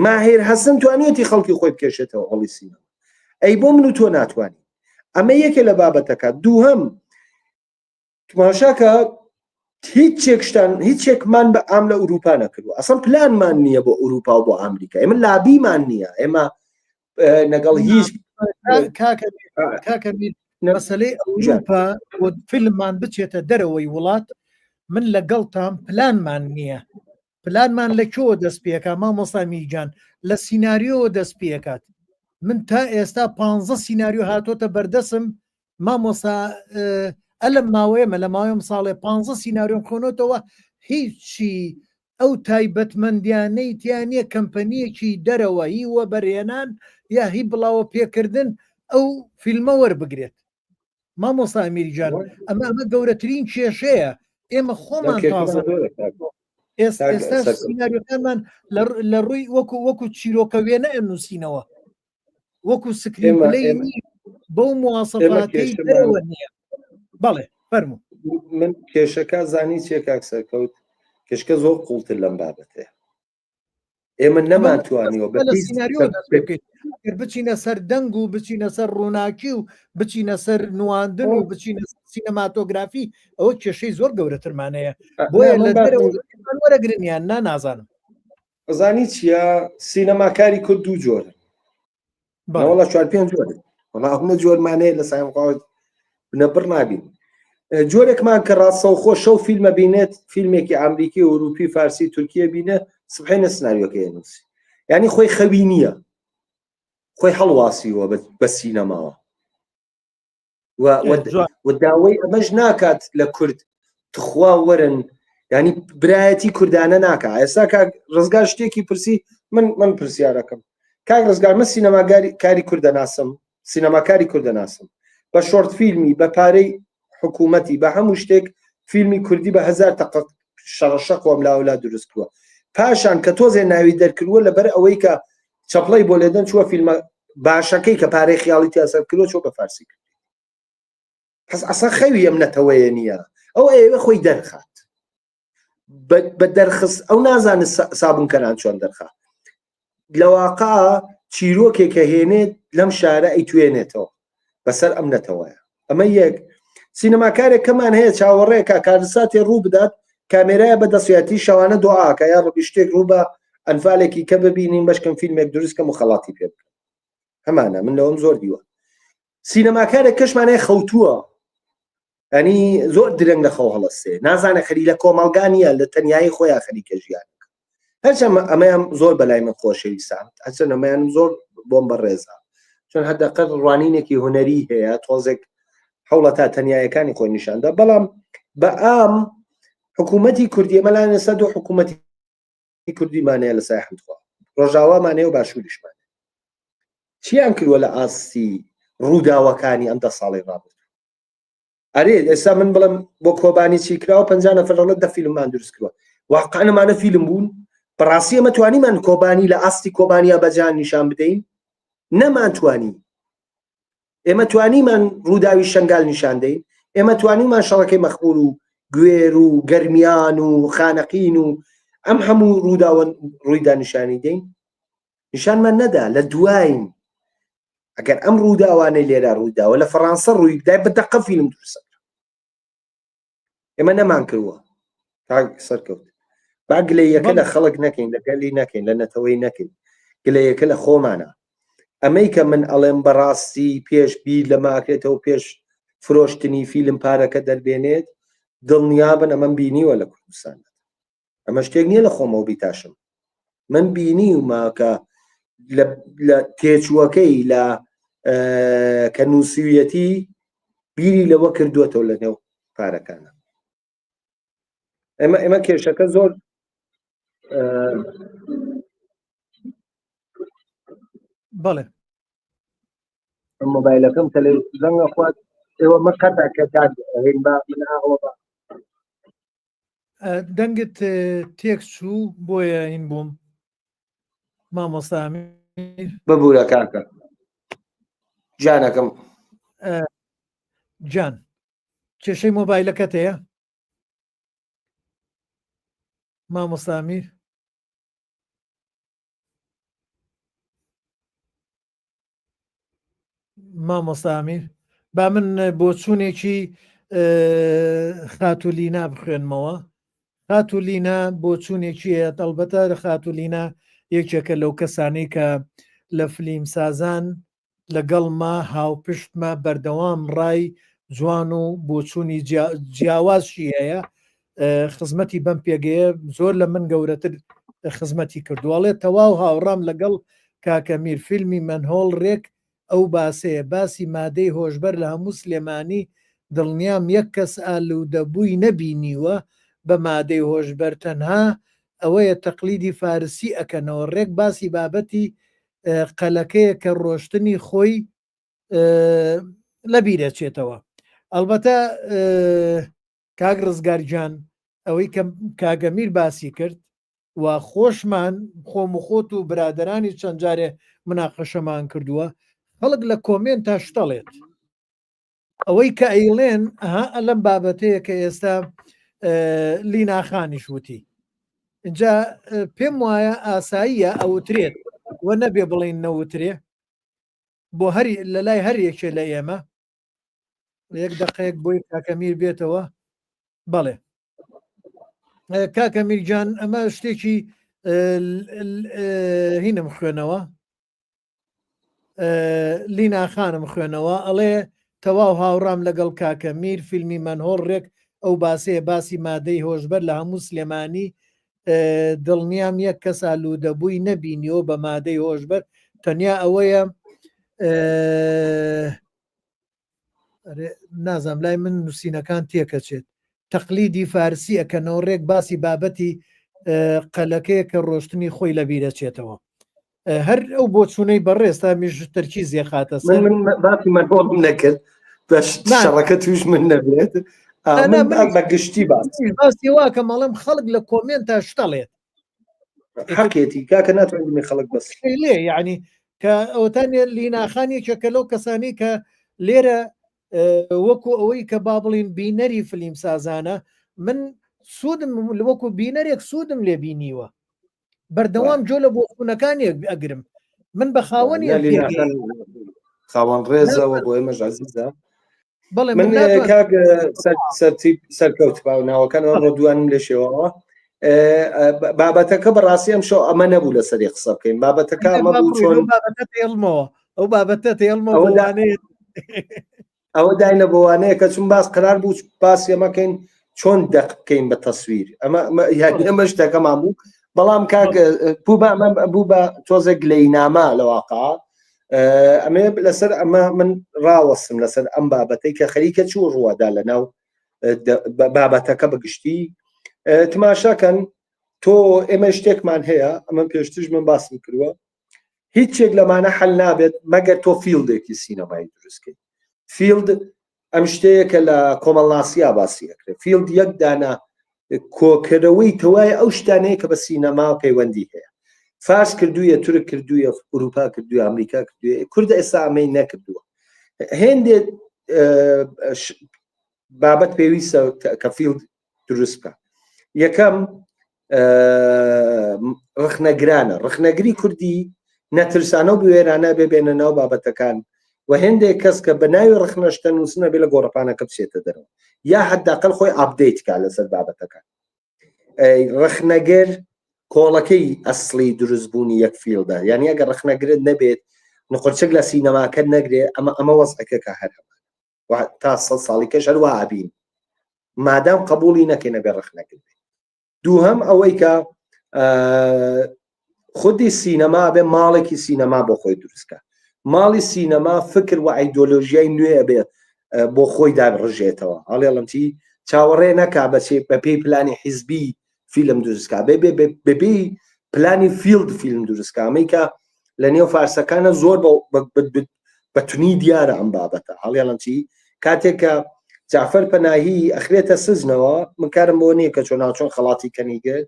ماهیر حەسەن توانێتی خەڵکی خۆی بکێشێتەوە هەڵی سینەما ئەی بۆ من و تۆ ناتوانین ئەمە یەکێ لە بابەتەکە دووهەم تماشاکە هیچ شتێکمان بە ئام لە ئوروپا نەکردووە ئەسڵ پلانمان نییە بۆ ئوروپا و بۆ ئەمریکا ئێمە لابیمان نییە ئێمە نەگەڵ هیچ
مەسەلەی ئەوروپا فیلممان بچێتە دەرەوەی وڵات من لەگەڵتان پلانمان نییە پلانمان لەکوێوە دەست پێکە مامۆستا میرجان لە سیناریۆوە دەست پێکات من تا ئێستا 15 سیناریۆ هاتۆتە بەردەسم مامۆستا ئەلم ماوەیەمە لە ماوەیەم ساڵێ 15 سیناریۆم خۆنەوەتەوە هیچی ئەو تایبەتمەندیانەی تیانە کەمپەنیەکی دەرەوە هیوە بەرهێنان یا هی بڵاوە پێکردن ئەو فیلمە وەربگرێت مامۆستا میرجان ئەمە گەورەترین کێشەیە ئێمە خۆمان تازە ئێستا سیناریۆکانمان لە ڕووی وەکو چیرۆکە وێنە نووسینەوە وەکو سکرینپلەی بەو مواسەفاتی دەرەوە نییە بەڵێ فەرموو
من کێشەکە زانی چێ کاکسەرکەوت کێشکە زۆر قوڵتر لەم بابەتەیە ئێمە نەماتوانیەوە
بچینە سەر دەنگ و بچینە سەر ڕووناکی و بچینە سەر نواندن و بچینە سینەماتۆگرافی ئەوە کێشەی زۆر گەورەترمانەیە بۆیە لە وەرەگرنیان نازانم
زانی چییە سینەماکاری کورد دوو جۆرە وڵا 4-5 جۆر وڵا هەموو جۆرمانەیە لە سایمقاوت بنەبڕ نابین جۆرێکمان کە ڕاستەوخۆ شەو فیلمە بینێت فیلمێکی ئەمریکی و ئوروپی فارسی تورکیە بینە سبحینە سناریۆکە نووسی یعنی خۆی خەوی نییە خۆی هەڵواسیوە بە سینەماوە و داوای ئەمەش ناکات لە کورد تخوا وەرن ینی برایەتی کوردانە ناکە ئێستا کاک ڕزگار شتێکی پرسی من پرسیارەکەم کاک ڕزگار من سینەماکاری کوردەناسم سینەماکاری کوردەناسم بە شۆرت فیلمی بە پارەی حکوومەتی بە هەموو شتێک فیلمی کوردی بە 1000 تەقە شەڕەشەق وەملاولا دروست کردووە پاشان کە تۆزێ ناوی دەرکردووە لەبەر ئەوەی کە چەپڵەی بۆ لێدەن چووە فیلمە باشەکەی کە پارەی خیاڵی تیاسەر کردووە چۆ بە فارسی کرد پس ئەسا خەوی ئەم نەتەوەیە نییە ئەو ئێوە خۆی دەرخات بە دەرخست ئەو نازانێت سابونکەران چۆن دەرخات لەواقع چیرۆکێک کە هێنێت لەم شارە ئەیتوێنێتەوە بەسەر ئەم نەتەوەیە. ئەمە یەک سینەماکارێک کەمان هەیە چاوەڕێکە کارساتێ ڕوو بدات کامێرایە بە دەسویاتی شەوانە دعاکە یا ڕبی شتێک ڕوو بە ئەنفالێکی کە ببینین بەشکەم فیلمێک دروستکەم و خەڵاتی پێ بکەن. هەمانە من لەوەم زۆر دیوە. سینەماکارێک کەشمانەیە خەوتووە، ئەنی زۆر درەنگ لە خەو هەڵەستێ، نازانە خەری لە کۆمەڵگانیە لە تەنیایی خۆیان خەریکە ژیان. هەرچەند ئەمەیان زۆر بەلای من خۆشەویستان، هەرچەند ئەمەیانم زۆر بۆم بەڕێزە، چون هەردەقەت ڕوانینێکی هونەری هەیە تۆزێک حوڵە تا تەنیایەکانی خۆی نیشاندا. بەڵام بە ئام حکوومەتی کوردی ئێمەلایەن ئێستا دوو حکوومەتی کوردیمانەیە لە ساحەمخوا، ڕۆژاوامانەیە و باشووریشمانە. چیان کردووە لە ئاستی ڕووداوەکانی ئەم 10 ساڵی ڕابردوو؟ ئەرێ ئێستا من بڵم بۆ کۆبانی چی کراوە 50 نەفەر 10 فیلممان دروست کردووە، واقعەنەمانە فیلم بوون. بەڕاستی ئەمە توانیمان کۆبانی لە ئاستی کۆبانیا بەجان نیشان بدەین؟ نەمانتوانی. ئێمە توانیمان ڕووداوی شنگال نیشان دەین، ئێمە توانیمان شەڕەکەی مەخبول و گوێر و گەرمیان و خانەقین و ئەم هەموو ڕوویدا نیشانی دەین؟ نیشانمان نەدا. لە دوایین ئەگەر ئەم ڕووداوانەی لێرا ڕووداوە لە فەڕەنسا ڕووی بدای بەدەقە فیلم دروست. ئێمە نەمان کردووە سەرکەوت. با گلەیەکە لە خەڵک نەکەین، لە گەلی نەکەین، لە نەتەوەی نەکەین، گلەیەکە لە خۆمانە. ئەمەی کە من ئەڵێم بەڕاستی پێش بیر لە ماکرێتەوە پێش فرۆشتنی فیلم پارەکە دەربێنێت، دڵنیابن ئەمەم بینیوە لە کوردستان. ئەمە شتێک نییە لە خۆمەوە بیتاشم. من بینی وماکە لە تێچووەکەی لە کە نووسویەتی بیری لەوە کردووەتەوە لە نێو پارەکانە. ئێمە کێشەکە زۆر
بەڵێ
مۆبایلەکەم کە لە زەنگە خوات ئێوە مەقەتا کە هێن بە من ئاڵەوە
دەنگت تێک چوو بۆیە هین بووم. مامۆستا ئەمیر
ببوورە کاکە جانەکەم.
جان کێشەی مۆبایلەکەت هەیە؟ مامۆستا ئەمیر مامۆستا ئەمیر با من بۆ چوونێکی خاتولینا بخوێنمەوە. خاتولینا بۆ چوونێکیە ئەلبەتە خاتولینا یەکێکە لەو کەسانەی کە لە فلیم سازان لەگەڵما هاوپشتمە بەردەوام ڕای جوان و بۆچوونی جیاوازشی هەیە. خزمەتی بەم پێگەیە زۆر لە من گەورەتر خزمەتی کردووەڵێ تەواو هاوڕام لەگەڵ کاکەمیر فیلمی منهۆڵ ڕێک ئەو باسەیە باسی مادەی هۆشبەر لە هەموو سلێمانی دڵنیام یەک کەس ئالوودەبووی نەبینیوە بە مادەی هۆشبەر تەنها ئەوەیە تەقلیدی فارسی ئەکەنەوە. ڕێک باسی بابەتی قەلەکەیە کە ڕۆشتنی خۆی لەبیرەچێتەوە. ئەلبەتە کاک ڕزگارجان ئەوەی کە کاگەمیر باسی کرد و خۆشمان خۆم و خۆت و برادرانی چەند جارێ مناقەشەمان کردووە، خەڵک لە کۆمێن تا شتەڵێت ئەوەی کە ئەیڵێن لەم بابەتەیە کە ئێستا لیناخانیش وتی. اینجا پێم وایە ئاساییە ئەوترێت وە نەبێ بڵین نەوترێ بۆ هەری لە لای هەرێکێ لە ئێمە. یەک دقەیەک بۆی کاکەمیر بێتەوە. بەڵێ کاکەمیر جان ئەمە شتێکی هینم خوێنەوە، لیناخانم خوێنەوە ئەڵێ تەواو هاوڕام لەگەڵ کاکەمیر فیلمی منهۆڵ ڕێک ئەو باسەیە باسی مادەی هۆشبەر لە هەموو سلێمانی دڵنیام یەک کەس ئالوودەبووی نەبینیەوە بە مادەی هۆشبەر تەنیا ئەوەیە نازام لای من نووسینەکان تێکەچێت تەقلیدی فارسی ئەکەنەوە ڕێک باسی بابەتی قەلەکەیە کە ڕۆشتنی خۆی لەبیرەچێتەوە. هەر ئەو بۆ چوونەی بەڕێستا میش تەرکی زیێخاتە
باسی مەبۆم نەکرد شەڕەکە توش من نەبێت بە گشتی
باسی واکە مەڵم خەڵک لە کۆمێن تا شتەڵێت
حەقێتی کاکە ناتوانین خەڵک بەس
لێ یعنی کە ئەوتانێ لیناخانیەکە لەو کەسانی کە لێرە وەکو ئەوەی کە با بڵین بینەری فلیم سازانە من سوودم وەکو بینەرێک سوودم لێ بینیوە بەردەوام جۆ لە بۆخونەکانێک ئەگرم من بە خاوەنی
خاوەن ڕێزەوە بۆ ئێمەش عەزیزە
بەڵێ
من کاک سەرکەوت باوناوەکان ئەمڕۆ دوانم لێ شێوەوە بابەتەکە بەڕاستی ئەم شەو ئەمە نەبوو لەسەری قسە بکەین بابەتەکە ئەمە بوو چۆن
تێڵمەوە ئەو بابەتە تێڵمەوانێت
ئەوە داینە بۆوانەیە کە چون باس قرار بوو باسی ئەمەکەین چۆن دەق بکەین بە تەسویر ئەمە شتەکەمان بوو بەڵام کاک بوو بە تۆزێک گلەینامە لە واقع ئەمێ لەسەر ئەمە من ڕاوەستم لەسەر ئەم بابەتەی کە خەریکە چوو ڕووەدا لەناو بابەتەکە بەگشتی تماشاکەن تۆ ئێمە شتێکمان هەیە ئەمە پێشترش من باسم کردووە هیچێک لەمانە حەل نابێت مەگەر تۆ فیلدێکی سینەمایی دروستکەی فیلد ئەم شتەیەکە لە کۆمەڵناسییا باسی ئەکرێت فیلد یەک دانا کۆکردەوەی تەوای ئەو شتانەیە کە بە سینەما پەیوەندی هەیە فارس کردوویە تورک کردوویە ئوروپا کردووە ئەمریکا کردووە کورد ئێستا ئەمەی نەکردووە هێندێک بابەت پێویستە کە فیلد دروست بکە یەکەم ڕخنەگرانە ڕخنەگری کوردی نەترسانە و بوێرانە ببێنە ناو بابەتەکان و هێندێک کەس کە بە ناوی ڕخنەشتە نووسنە بێ لە گۆڕەپانەکە بچێتە دەرەوە یا حداقل خۆی ئاپدەیتکا لەسەر بابەتەکان ڕخنەگەر کۆڵەکەی ئەسڵی دروستبوونی یەک فیلدا یعنی ئەگەر ڕخنەگرت نەبێت نقرچک لە سینەماکە نەگرێ ئەمە وەزعەکە کە هەر تا 100 ساڵی کەش هەروە ئابین مادام قبولی نەکەینە بێ ڕخنەگرت دووهەم ئەوەی کە خودی سینەما بێ ماڵێکی سینەما بۆ خۆی دروستکە ماڵی سینەما فکر و ئایدۆلۆژیای نوێ بێت بۆ خۆی دابڕژێتەوە هەڵێڵم چی چاوەڕێ نەکا بەچێ بە پێی پلانی حیزبی فیلم دروستکە بێ پلانی فیلد فیلم دروستکە ئەمەیکە لە نێو فارسەکانە زۆر بەتونی دیارە ئەم بابەتە هەڵێڵم چی کاتێککە جعفەر پەناهی ئەخرێتە سزنەوە من کارم بۆ نییە کە چۆن ناوچۆن خەڵاتی کەنیگرت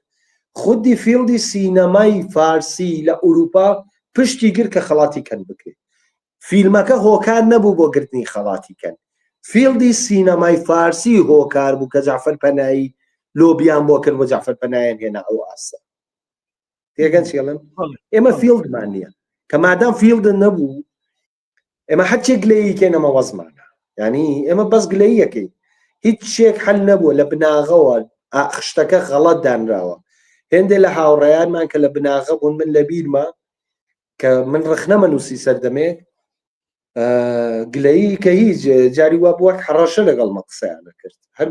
خودی فیلدی سینەمای فارسی لە ئوروپا پشتی گر کە خەڵاتی کەن بکرێت فیلمەکە هۆکار نەبوو بۆ گرتنی خەڵاتی کەن فیلدی سینەمای فارسی هۆکار بوو کە جعفەر پەناهی لۆبیان بۆ کرد بۆ جعفەر پەناهیان هێنا ئەو ئاسە تێگەن چێڵن ئێمە فیلدمان نییە کە مادام فیلدن نەبوو ئێمە هەرچێک گلەیی کێنەمە وەزمانە ینی ئێمە بەس گلەیەکەی هیچ شێک حەل نەبووە لە بناغەوە شتەکە غەڵەت دانراوە هێندێک لە هاوڕێیانمان کە لە بناغە بوون من لە بیرمە کە من ڕخنەمە نووسی سەردەمێک گلەیی کە هیچ جاری وا بووە حەڕەشە لەگەڵمە قسەیانە کرد هەر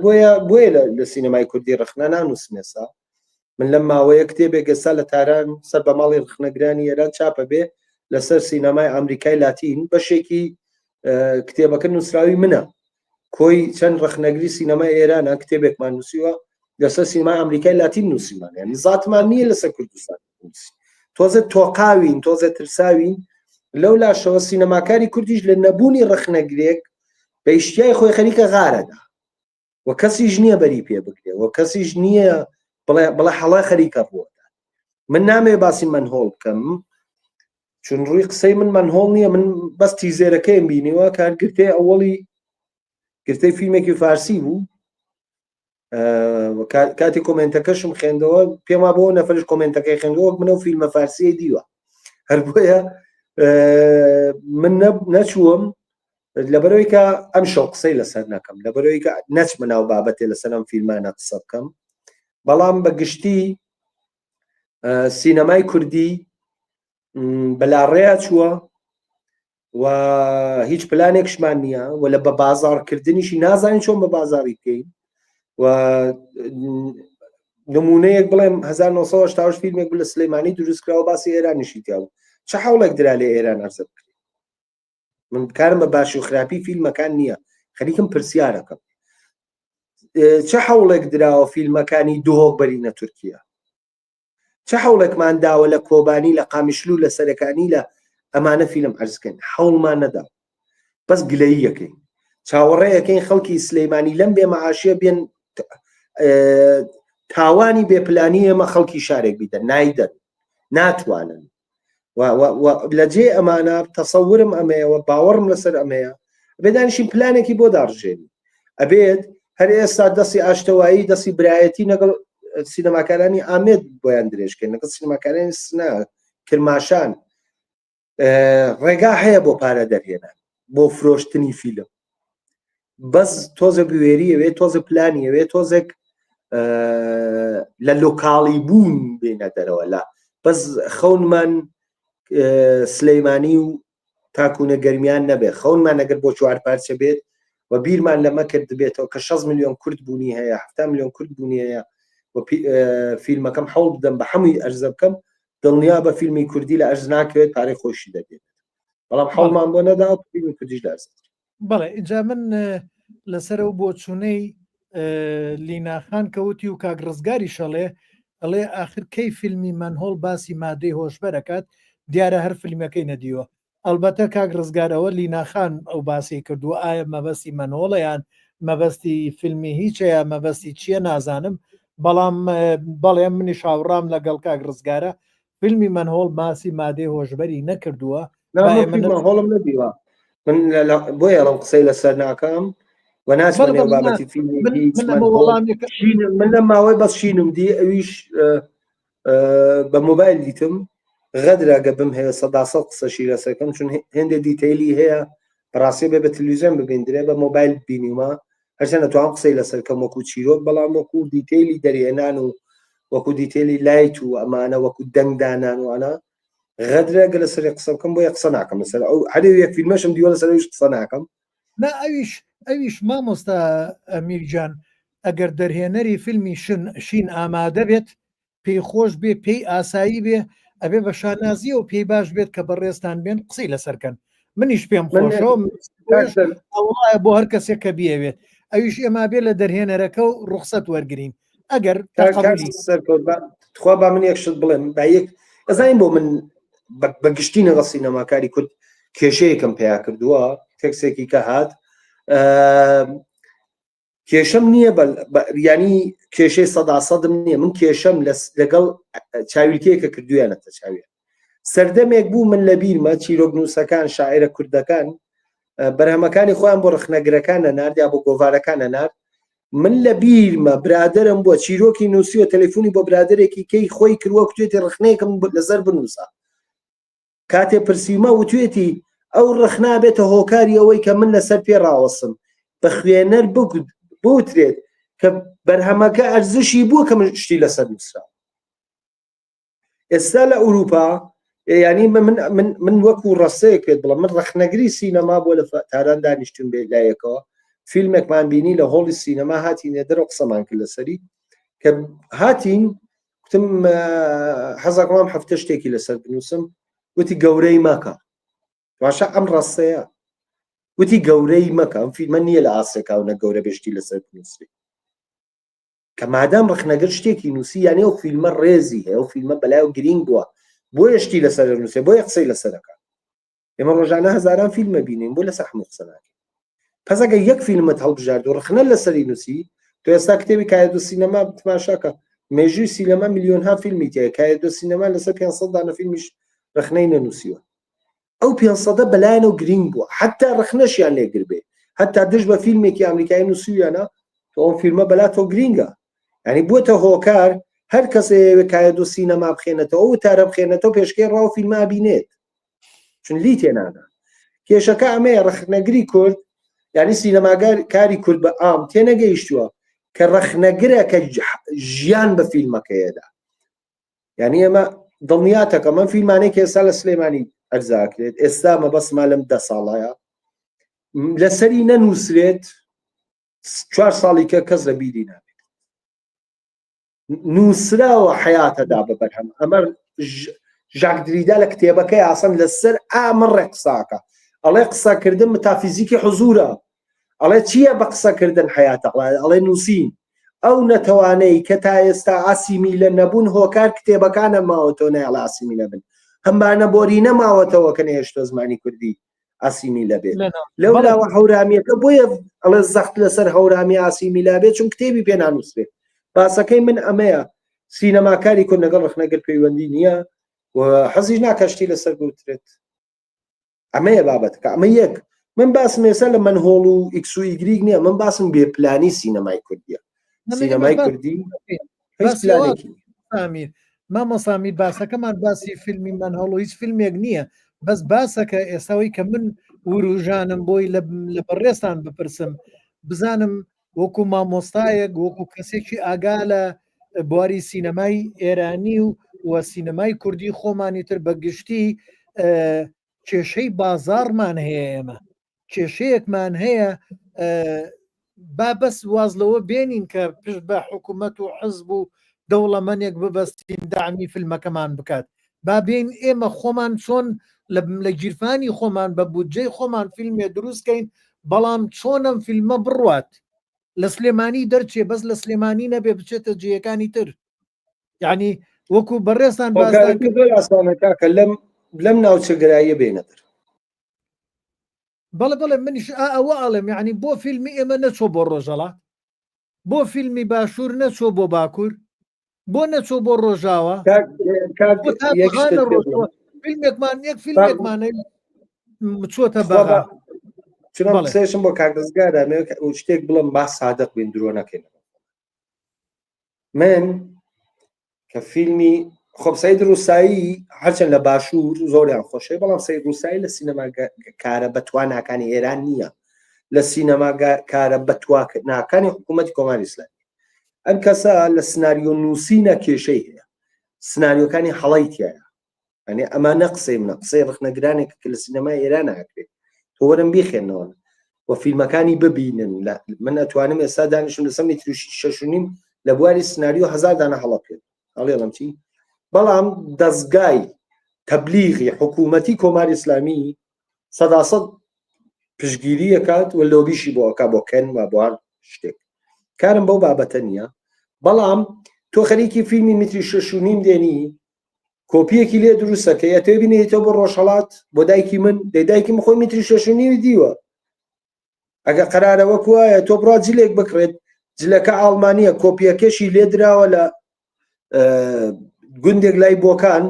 بۆیە لە سینەمای کوردی ڕخنە نانووسمێسا من لەم ماوەیە کتێبێک ئێستا لە تاران سەر بە ماڵی ڕخنەگرانی ئێران چاپە بێ لەسەر سینەمای ئەمریکای لاتین بەشێکی کتێبەکە نووسراوی منە کۆی چەند ڕخنەگری سینەمای ئێرانە کتێبێکمان نووسیوە لەسەر سینەمای ئەمریکای لاتین نووسیمان یعنی زاتمان نییە لەسەر کوردستان تۆزە تۆقاوین تۆزە ترساوین لەو لاشەوە سینەماکاری کوردیش لە نەبوونی ڕخنەگرێک بە ئیشتیای خۆی خەریکە غارەدا و کەسیش نییە بەری پێ بکرێ و کەسیش نییە بڵێ حەڵای خەریکە بووەدا من نامێ باسی منهۆڵ بکەم چون ڕووی قسەی من منهۆڵ نییە من بەس تیزێرەکەیم بینیوە کارگرتەی ئەوەڵی گرتەی فیلمێکی فارسی بوو کاتی کۆمنتەکەشم خوێندەوە پێما بۆ نەفرش کۆمنتەکەی خوێندەوە منە و فیلمە فارسی دیوە هەر بۆیە من نەچووم لەبەرەوەی کە ئەم شەو قسەی لەسەر نەکەم لەبەرەوەی کە نەچمە ناو بابەتێ لەسەر ئەم فیلمانە قسە بکەم بەڵام بە گشتی سینەمای کوردی بەلاڕێیا چووە و هیچ پلانێکشمان نییە و لە بە بازاڕکردنیشی نازانین چۆن بە بازاڕی بکەین و نمونەیەک بڵێم 1970 فیلمێک لە سلەیمانی دروستکراوە باسی ئێرانیشی تیاوە چه حوڵێک درا لێ ئێران ئەرزە بکرێت من کارم بە باشی و خراپی فیلمەکان نییە خەریکم پرسیارەکەم چه حوڵێک دراوە فیلمەکانی دۆهۆک بەرینە تورکیا چه حوڵێکمان داوە لە کۆبانی لە قامیشلو لە سەرەکانی لە ئەمانە فیلم ئەرزکەن حوڵمان نەدا بەس گلەییەکەین چاوەڕێیەکەین خەڵکی سلەیمانی لەم بێمەعاشیە بێن تاوانی بێپلانی ئێمە خەڵکی شارێک بیدەن نایدەن ناتوانن لەجێ ئەمانە تەسەورم ئەمەیەوە باوەڕم لەسەر ئەمەیە بێدانیشین پلانێکی بۆ داڕژێنی ئەبێت هەر ئێستا دەستی ئاشتەوایی دەستی برایەتی نەگەڵ سینەماکارانی ئامێد بۆیان درێژکەن لەگەڵ سینەماکارانی سنا کرماشان ڕێگا هەیە بۆ پارە دەرهێنان بۆ فرۆشتنی فیلم بەس تۆزێک وێریەوێ تۆزە پلانیەوێ تۆزێک لە لۆکاڵی بوون بێنە دەرەوە لە بەس خەونمان سلەیمانی و تاکوونە گەرمیان نەبێت خەونمان ئەگەر بۆ چوار پارچە بێت و بیرمان لەمە کرد بێتەوە کە 6 ملیۆن کورد بوونی هەیە 7 ملیۆن کورد بوونی هەیە و فیلمەکەم حەوڵ بدەم بە هەمووی ئەرزە بکەم دڵنیا بە فیلمی کوردی لە ئەرز ناکەوێت پارەی خۆشی دەبێت بەڵام حەوڵمان بۆ نەدا و فیلمی کوردیش لەرز
بەڵێ اینجا من لەسەرەوە بۆ چوونەی لیناخان کەوتی و کاک ڕزگاری شەڵێ ئەڵێ آخر کەی فیلمی منهۆڵ باسی مادەی هۆشبەرەکات دیارە هەر فیلمەکەی نەدیوە ئەلبەتە کاک ڕزگارەوە لیناخان ئەو باسی کردووە ئایا مەبەستی منهۆڵە یان مەبەستی فیلمی هیچەیە مەبەستی چییە نازانم بەڵام بەڵێ منی شاوڕام لەگەڵ کاک ڕزگارە فیلمی منهۆڵ باسی مادەی هۆشبەری نەکردووە
هۆڵم نەدیوە من بۆیە ئەڵم قسەی لەسەر ناکەم و ناچمەێ بابەتی فیلمی من لە ماوەی بەس شینم دی ئەویش بە مۆبایل دیتم غەدراگە بم هەیە 100 قسەشی لەسەرکەم چون هێندێک دیتەیلی هەیە بەڕاستی بێ بە تەلەڤیزیۆن ببیندرێ بە مۆبایل ببینیمە هەرچەندە نەتوانم قسەی لەسەرکەم وەکو چیرۆک بەڵام وەکو دیتەیلی دەرهێنان و وەکو دیتەیلی لایت و ئەمانە وەکو دەنگدانان وانە غەدراگە لەسەری قسە بکەم بۆیە قسە ناکەم لەسەر ئەو هەرێ یەک فیلمەشم دیوە لەسەرەوەیش قسە ناکەم
نا ئەویش مامۆستا ئەمیرجان ئەگەر دەرهێنەری فیلمی شین ئامادە بێت پێی خۆش بێ پێی ئاسایی بێ ئەبێ بە شانازیە و پێی باش بێت کە بەڕێستان بێن قسەی لەسەرکەن منیش پێم خۆشەوە بۆ هەر کەسێک کە بیاوێت ئەویش ئێمە بێ لە دەرهێنەرەکە و ڕوخسەت وەرگین ئەگەر
خوا با من یەک شت بڵێم با یەک ئەزانین بۆ من بەگشتینە بە سینەماکاری کورد کێشەیەکم پێیا کردووە تێکسێکی کە هات کێشەم نییە ینی کێشەی 100% نییە من کێشەم لەگەڵ چاویلکەیەکە کردویانەتە چاویە سەردەمێک بوو من لە بیرمە چیرۆکنووسەکان شاعرە کوردەکان بەرهەمەکانی خۆیان بۆ ڕخنەگرەکانە نارد یا بۆ گۆڤارەکانە نارد من لە بیرمە برادرم بۆ چیرۆکی نووسی و تەلەفۆنی بۆ برادێکی کەی خۆی کردووە کوێتی ڕخنەیەکم لەسەر بنووسە کاتێ پرسیمە وتوێتی ئەو ڕخنا بێتە هۆکاری ئەوەی کە من لەسەر پێ ڕاوەسم بە خوێنەر بوترێت کە بەرهەمەکە ئەرزشی بووە کە من شتی لەسەر نووسرا ئێستا لە ئوروپا ینی من وەکو ڕستەیەک پێت بڵم من ڕخنەگری سینەما بۆ لە تاران دانیشتون بێ لایەکەوە فیلمێکمان بینی لە هۆڵی سینەما هاتینێ دەرە قسەمان کرد لەسەری کە هاتین وتم حەزەکەم هەفتە شتێکی لەسەر بنووسم وتی گەورەی مەکە باشە ئەم ڕستەیە وتی گەورەی مەکە ئەم فیلمە نییە لە ئاسێکاونە گەورە بێشتی لەسەر بنووسی کە مادام ڕخنەگەر شتێکی نووسی یانی ئەو فیلمە ڕێزی هەیە ئەو فیلمە بەلای و گرنگ بووە بۆ یشتی لەسەر نووسێ بۆ یە قسەی لەسەرەکە ئێمە ڕۆژانە هەزاران فیلمە بینین بۆ لەسەر هەموو قسە ناکەین پس ئەگە یەک فیلمت هەڵبژارد و ڕخنە لەسەری نووسی تۆ ئێستا کتێبی کایەدۆ سینەما تماشاکە مێژووی سینەما میلیۆنها فیلمی تەیە کایەدۆ سینەما لەسەر 500 دانە فیلمیش ڕخنەی نەنووسیوە ئەو 500 بەلایەنە و گرنگ بووە حتا ڕخنەشیان لێگر بێ حتا دژ بە فیلمێکی ئەمریکایی نووسیویانە تۆ ئەو فیلمە بەلا تۆ گرینگە ینی بووەتە هۆکار هەر کەسێ کایەدۆ سینەما بخێنێتەوە ئەو تارە بخێنێتەوە پێشکەی ڕاو فیلمە بینێت چون لی تێنادا کێشەکە ئەمەیە ڕخنەگری کورد ینی سینەماگەر کاری کورد بە ئام تێنەگەیشتووە کە ڕخنەگرە کە ژیان بە فیلمەکەیەدا ینی ئێمە دڵنیاتەکە من فیلمانەی ئێستا لە سلێمانی ئەرزاکرێت ئێستا مەبەسما لەم 10 ساڵایە لەسەری نەنووسرێت 4 ساڵی کە کەس لە بیری نابێت نووسراوە حیاتەدا بە بەرهەم ئەمە ژاک دریدا لە کتێبەکەی ئاسان لەسەر ئامڕێ قساکە ئەڵێ قسەکردن متافیزیکی حزورە ئەڵێ چییە بە قسەکردن حیاتە ئەڵێ نووسین ئەو نەتەوانەی کە تا ئێستا ئاسیمی لە نەبوون هۆکار کتێبەکانە ماوەتەوە نایڵ ئاسیمی لەبن هەمبانە بۆری نەماوەتەوە کە نێشتۆ زمانی کوردی ئاسیمی لەبێت لەولاوە هەورامیەکە بۆیە ئەڵێ زەخت لەسەر هەورامی ئاسیمی لابێت چون کتێبی پێ نانووسێت باسەکەی من ئەمەیە سینەماکاری کورد لەگەڵ ڕخنەگەر پەیوەندی نییە و حەزیش ناکەشتی لەسەر بوترێت ئەمەیە بابەتەکە ئەمە یەک من باسم ێستا لە منهۆڵ و ئیکس و ئیگریک نییە من باسم بێپلانی سینەمای کوردیە سینەمای کوردی
سامیر مامۆسامیر باسەکەمان باسی فیلمی من هەڵۆ هیچ فیلمێک نییە بەس باسەکە ئێستاوەی کە من وروژانم بۆی لە بەڕێستان بپرسم بزانم وەکو مامۆستایەک وەکو کەسێکی ئاگا لە بواری سینەمای ئێرانی و سینەمای کوردی خۆمانی تر بەگشتی کێشەی بازارمان هەیە ئێمە کێشەیەکمان هەیە با بەس وازلەوە بێنین کە پشت بە حکوومەت و حزب و دەوڵەمەندێک ببەستین دامی فیلمەکەمان بکات با بین ئێمە خۆمان چۆن لە گیرفانی خۆمان بە بودجەی خۆمان فیلمێ دروستکەین بەڵام چۆنم فیلمە بڕوات لە سلێمانی دەرچێ بەس لە سلێمانی نەبێ بچێتە جیەکانی تر یعنی وەکو بەڕێستان
باسانەکە لەم ناوچەگراییە بێنەتر
بەڵێ منیش ئەوە ئاڵم یعنی بۆ فیلمی ئێمە نەچۆ بۆ ڕۆژەڵات بۆ فیلمی باشوور نەچۆ بۆ باکوور بۆ نەچۆ بۆ ڕۆژاوە فیلمێکمان یەک فیلمێکمانە چۆتە بەغا
سێشم بۆ کاکدەستگارە شتێک بڵم با سادق بین درۆ نەکەین من کە فیلمی خۆب سەید ڕووسایی هەرچەند لە باشوور زۆریان خۆشەی بەڵام سەید ڕووسایی لە سینەما کارە بەتواناکانی ئێران نییە لە سینەما کارە بەتواناکانی حکوومەتی کۆماری ئیسلامی ئەم کەسە لە سناریۆ نووسینە کێشەی هەیە سناریۆکانی هەڵەی تایە ئەنێ ئەمانە قسەی منە قسەی ڕخنەگرانێک کە لە سینەمای ئێران ناکرێت تۆ وەرم بیخێنەوە و فیلمەکانی ببینن من ئەتوانم ئێستا دانیشم لەسەر مێتری 6.5 لە بواری سناریۆ 1000 دانە هەڵە بکرێت هەڵێڵم چی بەڵام دەستگای تەبلیغی حکوومەتی کۆماری ئیسلامی 100% پشتگیری ئەکات و لۆبیشی بۆ ئەکا بۆ کەن و بۆ شتێک کارم بەو بابەتە نییە بەڵام تۆ خەریکی فیلمی متری 6.5 دێنی کۆپیەکی لێ دروستەکە یا تۆ بینێتەوە بۆ ڕۆژهەڵات بۆ دایکی من دایکی من خۆی متری 6.5 دیوە ئەگە قەرارەوە وایە تۆ بڕات جلێک بکرێت جلەکە ئاڵمانیە کۆپیەکەشی لێ دراوە لە گوندێک لای بۆکان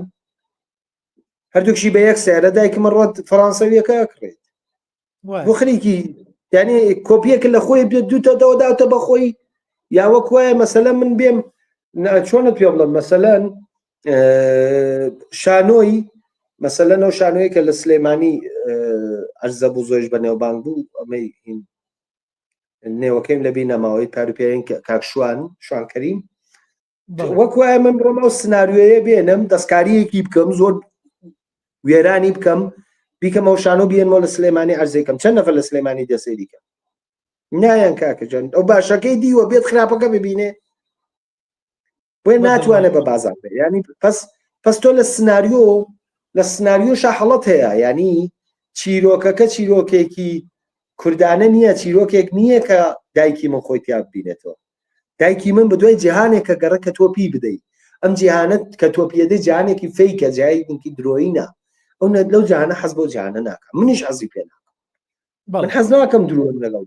هەردووکشی بە یەک سیارە دایکی من ڕۆت فەڕەنسەویەکە کڕێت بۆ خەریکی یعنی کۆپیەکە لە خۆی دوتە دەوداوتە بەخۆی یاوەک وایە مەسەلەن من بێم چۆنت پێ بڵم مەسەلەن شانۆی مەسەلەن ئەو شانۆیە کە لە سلێمانی ئەرزە بوو زۆرش بە نێوبانگ بوو ئەمەی نێوەکەیم لەبی نەماوەی پاروپێرین کاکشوان شوانکەریم وەک وایە من بڕۆم ئەو سناریۆیە بێنم دەستکاریەکی بکەم زۆر وێرانی بکەم بیکەم ئەو شانۆ بێنمەوە لە سلێمانی ئەرزەکەم چەند نەفەر لە سلێمانی دەسێریکەم نایەن کاکەجان ئەو باشەکەی دیوە بێت خراپەکە ببینێ بۆ ناتوانێت بە بازار ینی پس تۆ لە سناریۆشە هەڵەت هەیە ینی چیرۆکەکە چیرۆکێکی کوردانە نییە چیرۆکێک نییە کە دایکی من خۆی تیا ببینێتەوە دایکی من بە دوای جیهانێکە گەڕە کە تۆپی بدەیت ئەم جیهانت کە تۆپیەدەی جیهانێکی فەیکە جایکی درۆینە ئەو لەو جیهانە حەز بۆ جیهانە ناکەم منیش حەزی پێ ناکەم من حەز ناکەم درۆم لەگەڵ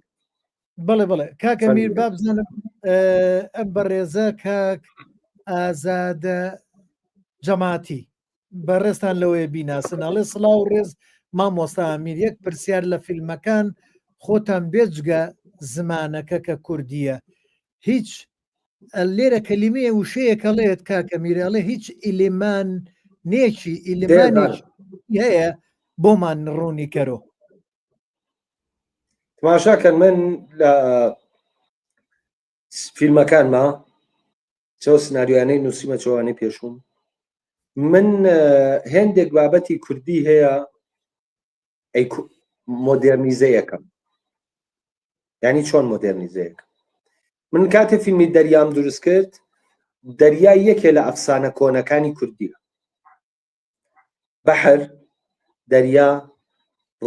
بەڵێ کاکە میر با بزانم ئەم بەڕێزە کاک ئازادە جەماعەتی بەڕێستان لەوەیە بیناسن ئەڵێ سڵاو ڕێز مامۆستا ئامیر یەک پرسیار لە فیلمەکان خۆتان بێجگە زمانەکە کە کوردیە هیچ لێرە کەلیمەیە وشەیەکەڵێت کاکە میرەڵێ هیچ ئیلمان نێکی ئیلمانێکی هەیە بۆمان ڕوونی کەرۆ
تماشاکەن من لە فیلمەکانما چۆ سناریوانەی نووسیمە چۆوانەی پێشوم من هێندێک بابەتی کوردی هەیە مۆدێرنیزەیەکەم ینی چۆن مۆدێرنیزەیەکە من کاتێ فیلمی دەریام دروست کرد دەریا یەکێ لە ئەفسانە کۆنەکانی کوردیە بەحر دەریا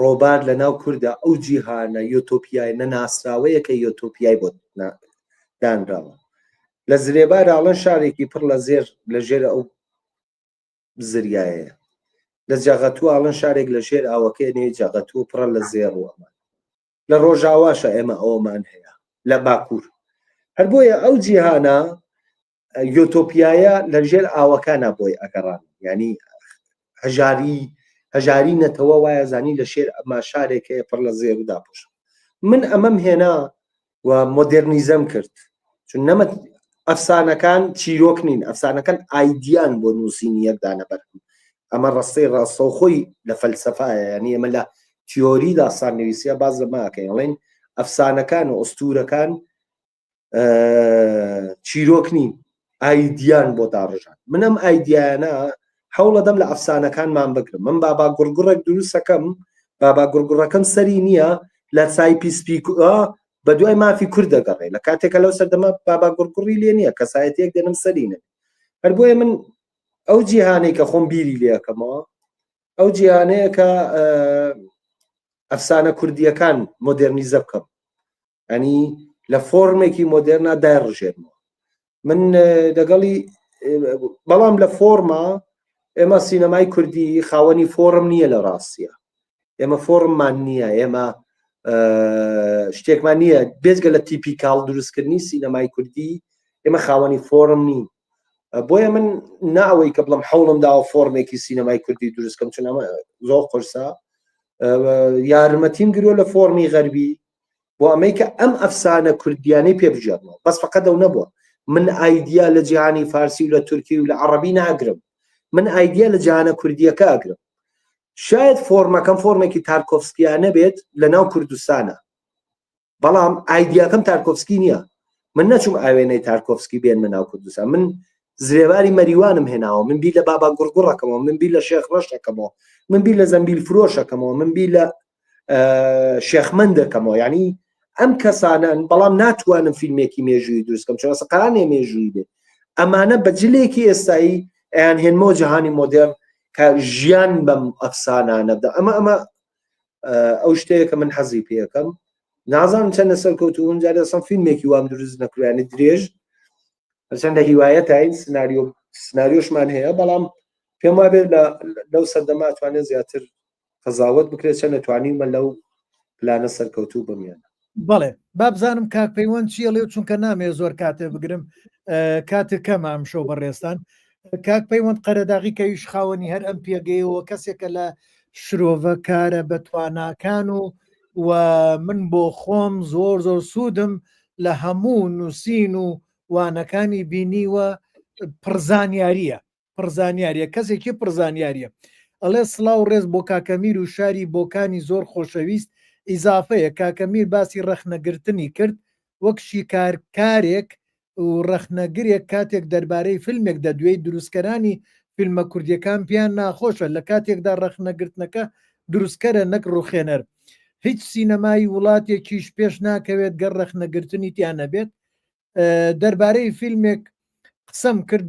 ڕۆبار لە ناو کووردا ئەو جیهانە یۆتۆپیای نەناسراوەیە کە یۆتۆپیای بۆ دانراوە لە زرێبار ئاڵەن شارێکی پڕ لە زێر لە ژێر ئەو زریایەیە لە جاغەتوو ئاڵەن شارێک لە ژێر ئاوەکەی نێ جاغەتوو پڕە لە زێڕوەمان لە ڕۆژاواشە ئێمە ئەومان هەیە لە باکوور هەر بۆیە ئەو جیهانە یۆتۆپیایە لە ژێر ئاوەکانە بۆی ئەگەڕان ینی هەژاری نەتەوە وایە زانی لە شێر ئەمە شارێکەیە پڕ لە زێر و داپۆش من ئەمەم هێنا و مۆدێرنیزەم کرد چون نەمە ئەفسانەکان چیرۆک نین، ئەفسانەکان ئایدیان بۆ نووسینی یەکدانە بەرم. ئەمە ڕستەی ڕاستەوخۆی لە فەلسەفایە، ینی ئەمە لە تیۆری داستان نووسیە باز لەماکەین، ئەڵێن ئەفسانەکان و ئوستورەکان چیرۆک نین، ئایدیان بۆ داڕژان. منم ئایدیانە حەوڵە دەم لە ئەفسانەکانمان بگرم. من بابا گورگوڕێک دروستەکەم، بابا گورگوڕەکەم سەری نییە لە چای پیسپی بە دوای مافی کورد دەگەڕێ، لە کاتێکە لەو سەردەمە بابا گورگوڕی لێ نییە، کەسایەتێک دێنم سەرینە. هەر بۆیە من ئەو جیهانەی کە خۆم بیری لێەکەمەوە، ئەو جیهانەیە کە ئەفسانە کوردیەکان مۆدرنیزە بکەم، ئەنی لە فۆرمێکی مۆدرنا دایڕژێنەوە. من لەگەڵی بەڵام لە فۆرما ئێمە سینەمای کوردی خاوەنی فۆرم نییە لە ڕاستیە، ئێمە فۆرممان نییە، ئێمە شتێکمان نییە بێزگە لە تیپیکاڵ دروستکردنی سینەمای کوردی ئێمە خاوەنی فۆرم نین. بۆیە من ناوەی کە بڵم حەوڵم داوە فۆرمێکی سینەمای کوردی دروستکەم، چون ئەمە زۆر قورسە، یارمەتیم گرۆ لە فۆرمی غەربی بۆ ئەمەی کە ئەم ئەفسانە کوردیانەی پێبژێنەوە. بەس فەقەت ئەو نەبووە، من ئایدیا لە جیهانی فارسی و لە تورکی و لە عەرەبی ناگرم، من ئایدیا لە جیهانە کوردیەکە ئەگرم. شاید فۆرمەکەم فۆرمێکی تارکۆفسکیانە بێت لە ناو کوردستانە، بەڵام ئایدیاکەم تارکۆفسکی نییە. من نەچوم ئاوێنەی تارکۆفسکی بێن من ناو کوردستان، من زرێواری مەریوانم هێناوە، من بیر لە بابا گورگوڕەکەمەوە، من بیر لە شێخ ڕەشەکەمەوە، من بیر لە زەمبیل فرۆشەکەمەوە، من بیر لە شێخمەندەکەمەوە. یعنی ئەم کەسانن، بەڵام ناتوانم فیلمێکی مێژووی دروستکەم، چۆن سەقرانێ مێژووی بێ. ئەمانە بەجلێکی ئێستایی ئەیان هێنمەوە جیهانی مۆدێرن کە ژیان بەم ئەفسانانە بدە. ئەمە ئەو شتەیە کە من حەزی پێەکەم. نازانم چەندە سەرکەوتوون، جارێ ئەسڵ فیلمێکی وام دروست نەکرویانە درێژ، چەندە هیوایەتین سناریۆشمان هەیە، بەڵام پێم وابێت لەو سەردەما توانێت زیاتر قەزاوت بکرێت، چەند نەتوانیمە لەو پلانە سەرکەوتوو بمێنە.
بەڵێ بابزانم کاک پەیوەند چیە لێو، چونکە نامێ زۆر کاتێ بگرم، کاتێک کەم ئەم شەو بەڕێستان. کاک پەیوەند قەرەداغی کەویش خاوەنی هەر ئەم پێگەیەوە کەسێکە لە شرۆڤە کارە بە تواناکان و من بۆ خۆم زۆر زۆر سوودم لە هەموو نووسین و وانەکانی بینیوە. پرزانیاریە کەسێکی پرزانیاریە. ئەڵێ سڵاو ڕێز بۆ کاکەمیر و شاری بۆکانی زۆر خۆشەویست. ئیزافەیە کاکەمیر باسی ڕەخنەگرتنی کرد وەک شیکارکارێک و ڕەخنەگرێک کاتێک دەربارەی فیلمێک دەدوێت دروستکەرانی فیلمە کوردیەکان پیان ناخۆشە لە کاتێکدا ڕەخنەگرتنەکە دروستکەرە نەک ڕوخێنەر. هیچ سینەمای وڵاتێکیش پێش ناکەوێت گەر ڕەخنەگرتنی تیانە بێت. دەربارەی فیلمێک قسەم کرد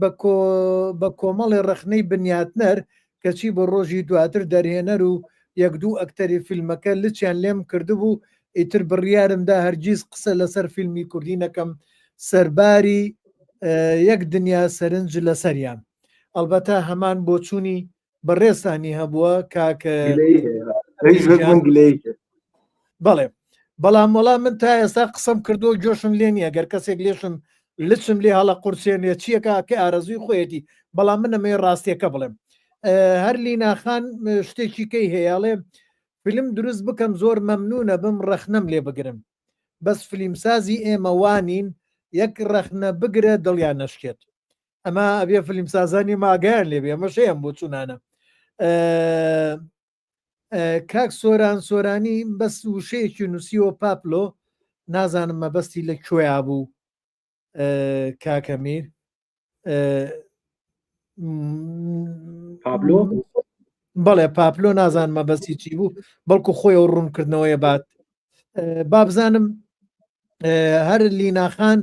بە کۆمەڵی ڕەخنەی بنیاتنەر کەچی بۆ ڕۆژی دواتر دەرهێنەر و یەک دوو ئەکتەری فیلمەکە لچیان لێم کردبوو، ئیتر بڕیارمدا هەرگیز قسە لەسەر فیلمی کوردی نەکەم، سەرباری یەک دنیا سەرنج لەسەریان. ئەلبەتە هەمان بۆچوونی بەڕێستانی هەبووە کاکە بەڵێ، بەڵام وەڵام من تا ئێستا قسەم کردو جۆشم لێ نیە، گەر کەسێک لێشم لچم لێ هەڵە قورسێنێ چیەکە کە ئارەزوی خۆیەتی، بەڵام من ئەمەی ڕاستیەکە بڵێم. هەر لیناخان شتێکی کەی هەیەڵێ فیلم دروست بکەم زۆر مەمنونە بم ڕەخنەم لێ بگرم، بەس فیلمسازی ئێمە وانین یەک ڕەخنە بگرە دڵیان نەشکێت. ئەمە ئەبێ فیلمسازانی ماگەیان لێبێ، ئەمە شەیەم بۆ چونانە. کاک سۆرانی بەس وشەیەکی نووسیەوە پاپلۆ، نازانم مەبەستی لە کوێیا بوو کاکەمیر
پابلۆ؟
بەڵێ پاپلۆ نازانم مەبەستی چی بوو، بەڵکو خۆی ئەو ڕوونکردنەوەی بات. بابزانم هەر لیناخان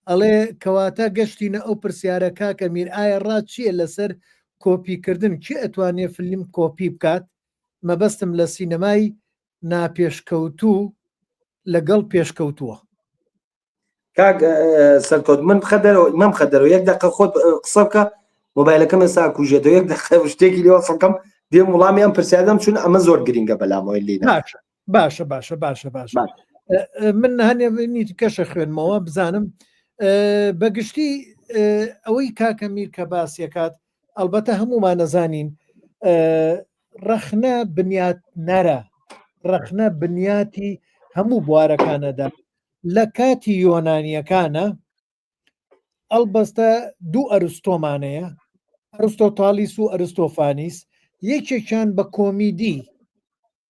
ئەڵێ کەواتە گەشتینە ئەو پرسیارە کاکەمیر ئایا ڕات چییە لەسەر کۆپیکردن، کێ ئەتوانێت فیلم کۆپی بکات؟ مەبەستم لە سینەمای ناپێشکەوتوو لەگەڵ پێشکەوتووە.
کاک سەرکەوت من مەم خەدەرەوە یەک دقیقە خۆت قسە بکە، مۆبایلەکەم ئێستا کوژێتەوە، یەک دقیقە شتێکی لێوە فڵکەم دێم وڵامی ئەم پرسیادەم چون ئەمە زۆر گرینگە بەلامەوەی لێ.
باشە من هەنێنی کەشە خوێنمەوە بزانم بەگشتی ئەوەی کاکەمیر کە باسیەکات ئەلبەتە هەمومان نەزانین ڕەخنە بنیات نەرە، ڕەخنە بنیاتی هەموو بوارەکانەدا. لە کاتی یۆنانیەکانە ئەلبەستە دوو ئەرستۆمانەیە، ئەرستۆتالیس و ئەرستۆفانیس، یەکێکیان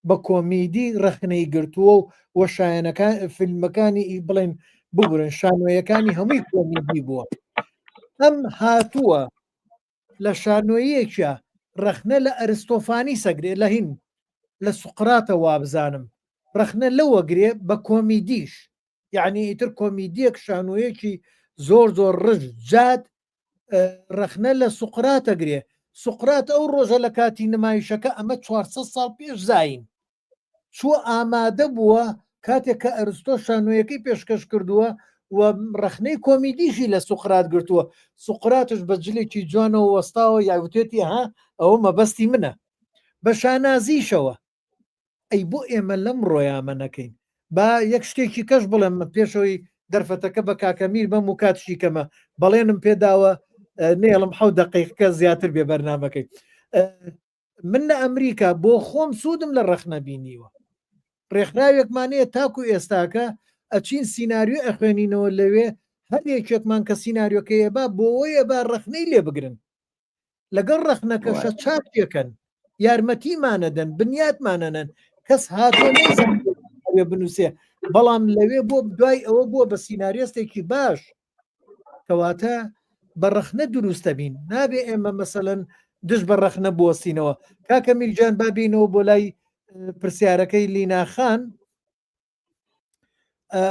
بە کۆمیدی ڕەخنەی گرتووە و وەشایەنەکان فیلمەکانی بڵێن ببورن شانۆیەکانی هەمووی کۆمیدی بووە. ئەم هاتووە لە شانۆیەکە ڕەخنە لە ئەرستۆفانی سەگرێ لە هین لە سوقراتە وابزانم ڕەخنە لەوەگرێ بە کۆمیدیش، یعنی ئیتر کۆمیدیەک شانۆیەکی زۆر زۆر ڕژ جات ڕەخنە لە سوقراتەگرێ. سوقرات ئەو ڕۆژە لە کاتی نمایشەکە ئەمە 400 ساڵ پێش زاین چوە ئامادە بووە کاتێک کە ئەرستۆ شانۆیەکەی پێشکەش کردووە و ڕەخنەی کۆمیدیشی لە سوقرات گرتووە. سوقراتش بە جلێکی جوانەوە وەستاوە یاوتێتی ها ئەوە مەبەستی منە بە شانازیشەوە. ئەی بۆ ئێمە لەم ڕۆیامە نەکەین. با یەک شتێکی کەش بڵێم پێشەوەی دەرفەتەکە بە کاکەمیر بەم و کاتشی کەمە بەڵێنم پێداوە نێڵم 7 دقیقەکە زیاتر بێ بەرنامەکەی. من لە ئەمریکا بۆ خۆم سوودم لە ڕەخنە بینیوە. ڕێکخراوێکمانەیە تاکو ئێستاکە ئەچین سینناریۆ ئەخوێنینەوە لەوێ هەر یەکێکمان کە سینناریۆکەیە با بۆەوەیە با ڕەخنەی لێ بگرن لەگەڵ ڕەخنەکەشە چاکێکن یارمەتیمانەدەن بنیاتمانەنن کەس هاتووە نەیزانێ بنووسێ بەڵام لەوێ بۆ دوای ئەوە بووە بە سینناریۆستێکی باش کەواتە بە ڕەخنە دروستە بین نابێ ئێمە مەسەلەن دش بە ڕەخنە بوەستینەوە. کاکە میرجان بابینەوە بۆ لای پرسیارەکەی لیناخان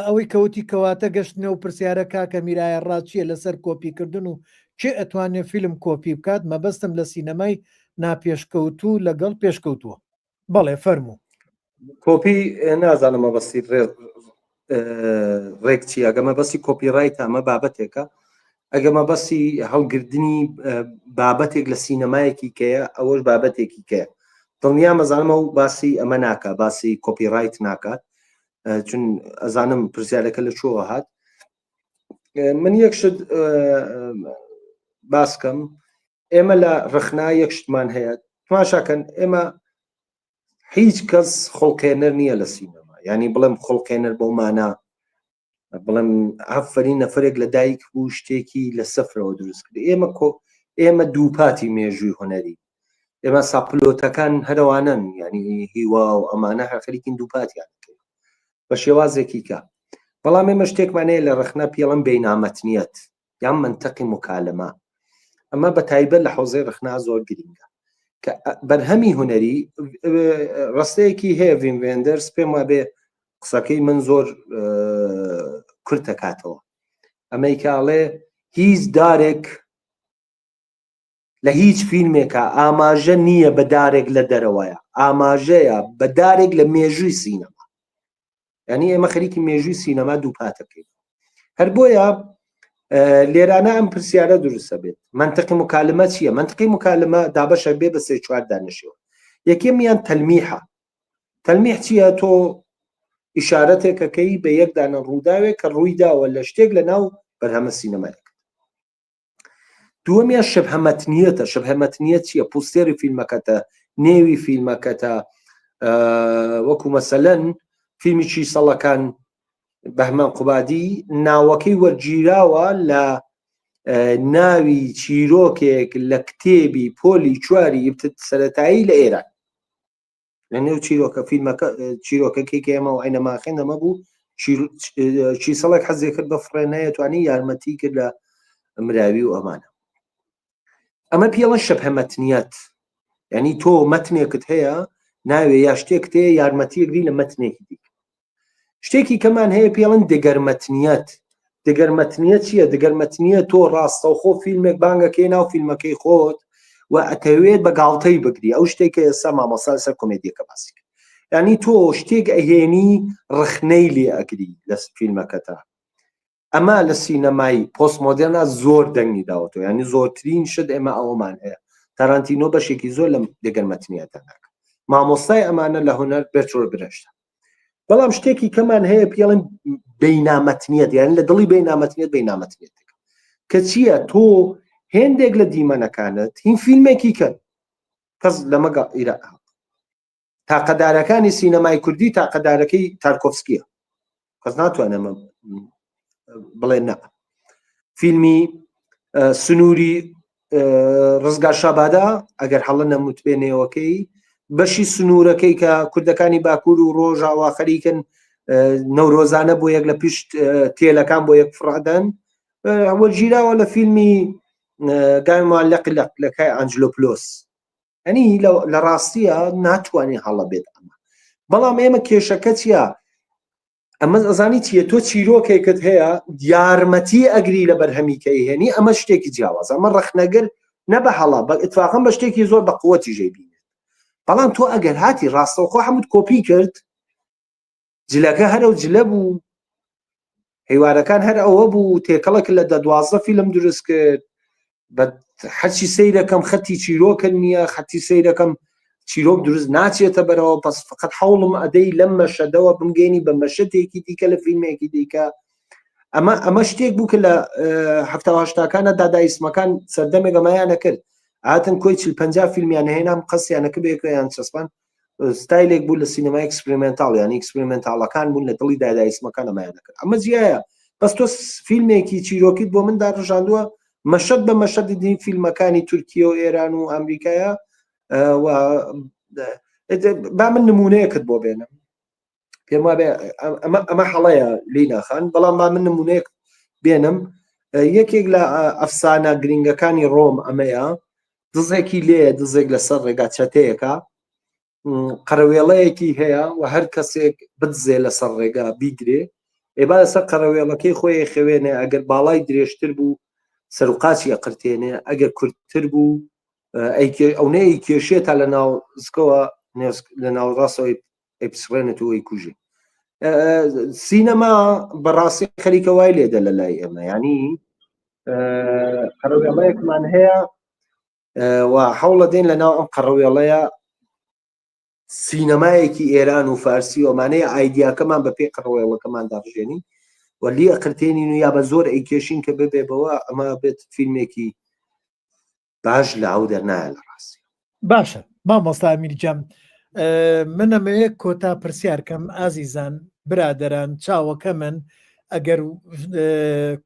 ئەوەی کەوتی کەواتە گەشتنەوە پرسیارە کاکە میرایە ڕاچیە لەسەر کۆپیکردن و چێ ئەتوانێت فیلم کۆپی بکات مەبەستم لە سینەمای ناپێشکەوتوو لەگەڵ پێشکەوتووە. بەڵێ فەرموو
کۆپی نازانم مەبەستی ڕێک چی ئەگەمە بەسی کۆپیڕایت ئەمە بابەتێکە ئەگەمە بەسی هەڵگردنی بابەتێک لە سینەمایەکی کەیە ئەوەش بابەتێکی کەیە دڵنیا مەزانمە و باسی ئەمە ناکە باسی کۆپیڕایت ناکات چون ئەزانم پرسیارەکە لە چۆوە هات. من یەکشت باسکەم ئێمە لە ڕخنا یەکشتمان هەیە تماشاکەن ئێمە هیچ کەس خۆڵکێنەر نییە لە سینەما ینی بڵێم خۆڵکێنەر بۆ مانە بڵێم ئافرین نەفرێک لە دایک بوو شتێکی لە سەفرەوە دروست کرد. ئێمە دووپاتی مێژووی هوەری ئێمە ساپلۆتەکان هەروانن ینی هیوا و ئەمانە هەخەریکین دووپاتیان بە شێوازێکی کە بەڵام ئێمە شتێکمانەیە لە ڕخنا پێڵم بینامەتنیەت یان منتەقی مکالمە ئەمە بە تایبەت لە حوزەی ڕخنا زۆر گرینگە کە بەرهەمی هوەری ڕستەیەکی هەیە ڤین ڤێندەرس پێم وابێ قسەکەی من زۆر کورت دەکاتەوە ئەمەیکاڵێ هیچ دارێک لە هیچ فیلمێکە ئاماژە نییە بە دارێک لە دەرەوەیە ئاماژەیە بە دارێک لە مێژووی سینەما ینی ئێمە خەریکی مێژووی سینەما دووپاتەکەین هەر بۆیە لێرانە ئەم پرسیارە دروستە بێت منتەقی مکالمە چییە؟ منتەقی مکالمە دابەشە بێ بە 3-4 دانیشتووە یەکێمیان تەلمیح چییە؟ تۆ ئیشارەتێکەکەی بە یەک دانە ڕووداوێک کە ڕوویداوە لە شتێک لە ناو بەرهەمە سینەمایەک. دووەمیان شەبهەمەتنیەتە. شەبهەمەتنیەت چییە؟ پوستێری فیلمەکەتە نێوی فیلمەکەتە وەکو مەسەلەن فیلمیی سەڵەکان بەهمان قوبادی ناوەکەی وەرگیراوە لە ناوی چیرۆکێک لە کتێبی پۆلی چواری سەرەتایی لە ئێران لە نێو چیرۆکە فیلمەکە چیرۆکەکەی کە ئێمە و عینەماخێن ئەمە بوو چیسەڵێک حەزێک کرد بە فڕێنەیە توانی یارمەتی کرد لە مراوی و ئەمانە. ئەمە پێڵە شەبهەمەتنیەت ینی تۆ مەتنێکت هەیە ناوێ یا شتێک هەیە یارمەتیەکری لە مەتنێکی دیکە. شتێکی کەمان هەیە پێڵن دەگەرمەتنیەت. دەگەرمەتنیەت چییە؟ دەگەرمەتنیە تۆ ڕاستەوخۆ فیلمێک بانگەکەی ناو فیلمەکەی خۆت و ئەتەوێت بە گاڵتەی بگری ئەو شتێکە ئێستا مامۆستا سەر کۆمێدیەکە باسی کرد ینی تۆ شتێک ئەهێنی ڕخنەی لێ ئەگری لە فیلمەکەتە. ئەمە لە سینەمای پۆست مۆدێرنا زۆر دەنگی داوەتەوە ینی زۆرترین شت ئێمە ئەوەمان هەیە. تارانتینۆ بەشێکی زۆر لە دەگەرمەتنیەتە ناکە مامۆستای ئەمانە لە هونەر بێچۆر برشتە. بەڵام شتێکی کەمان هەیە پێڵن بەینامەتنیەت یان لە دڵی بەینامەتنیەت کە چییە؟ تۆ هێندێک لە دیمەنەکانت هین فیلمێکی کەن کەس لەمەگە ئیرا تاقەدارەکانی سینەمای کوردی تاقەدارەکەی تارکۆفسکیە کەس ناتوانێمە بڵێ نا فیلمی سنووری ڕزگار شابادا ئەگەر هەڵە نەموتبێنێەوەکەی بەشی سنوورەکەی کە کوردەکانی باکوور و ڕۆژاوا خەریکن نەورۆزانە بۆ یەک لە پشت تێلەکان بۆ یەک فڕادەن ئەوە گیراوە لە فیلمی گای معلق لەکای ئەنجلۆپلۆس ئەنی لە ڕاستیە ناتوانێت هەڵە بێت ئەمە بەڵام ئێمە کێشەکە چیە ئەمە ئەزانی چیە تۆ چیرۆکێکت هەیە یارمەتی ئەگری لە بەرهەمیکەی هێنی ئەمە شتێکی جیاواز ئەمە ڕەخنەگر نە بە هەڵا بە ئتفاقم بە شتێکی زۆر بە قووەتی ژێبینێت بەڵام تۆ ئەگەر هاتی ڕاستەوخۆ هەمووت کۆپی کرد جلەکە هەرە و جلە بوو هێوارەکان هەر ئەوە بوو تێکەڵک لە 12 فیلم دروست کرد بە حەچی سەیرەکەم خەتی چیرۆکە نییە خەتی سەیرەکەم چیرۆک دروست ناچێتە بەرەوە پس فقط هەوڵم ئەدەی لەم مەشەدەوە بمگەینی بە مەشەتێکی دیکە لە فیلمێکی دیکە ئەمە شتێک بوو کە لە 1970کانە دادایسمەکان سەردەمێگەمایان نەکرد هاتن کۆی 40-50 فیلمیان هێنام قەسیانەکە بێکیان چەسپان ستایلێک بوو لە سینەمای ئەکسپریمنتال یانی ئەکسپریمنتالەکان بوون لە دڵی دادایسمەکان ئەمایان نەکرد ئەمە جیایە بەس تۆ فیلمێکی چیرۆکیت بۆ من داڕژاندووە مەشەد بە مەشەد دیدین فیلمەکانی تورکیە و ئێران و ئەمریکایە با من نمونەیەکت بۆ بێنم پێم وابێ ئەمە هەڵەیە لی ناخان بەڵام با من نمونەیەک بێنم یەکێک لە ئەفسانە گرنگەکانی ڕۆم ئەمەیە دزێکی لێ دزێک لەسەر ڕێگا چەتەیەەکە قەرەوێڵەیەکی هەیە و هەر کەسێک بدزێ لەسەر ڕێگا بیگرێ ئێبا لەسەر قەرەوێڵەکەی خۆی خوێنێ ئەگەر باڵای درێژتر بوو سەرقاچی ئەقرتێنێ ئەگەر کورتتر بوو ئەوەی کێشێتە لە ناو زکەوە لە ناو ڕاستەوەی ئەپسڕێنێت وی کوژێ سینەما بەڕاستی خەریکە وای لێدە لە لای ئێمە ینی قەرەوێڵەیەکمان هەیە و حوڵە دێن لە ناو ئەم قەرەوێڵەیە سینەمایەکی ئێران و فارسی ئەمانەیە ئایدیاکەمان بە پێی قەرەوێڵەکەمان داڕژێنی وەلی ئەقرتێنین و یا بە زۆر ئەیکێشین کە ببێ بەوە ئەمە بێت فیلمێکی باش لە ئەو دەرنایە لە ڕاستی
باشە مامۆستا ئەمیرجەم من ئەمەیە کۆتا پرسیارکەم ئازیزان برادەران چاوەکە من ئەگەر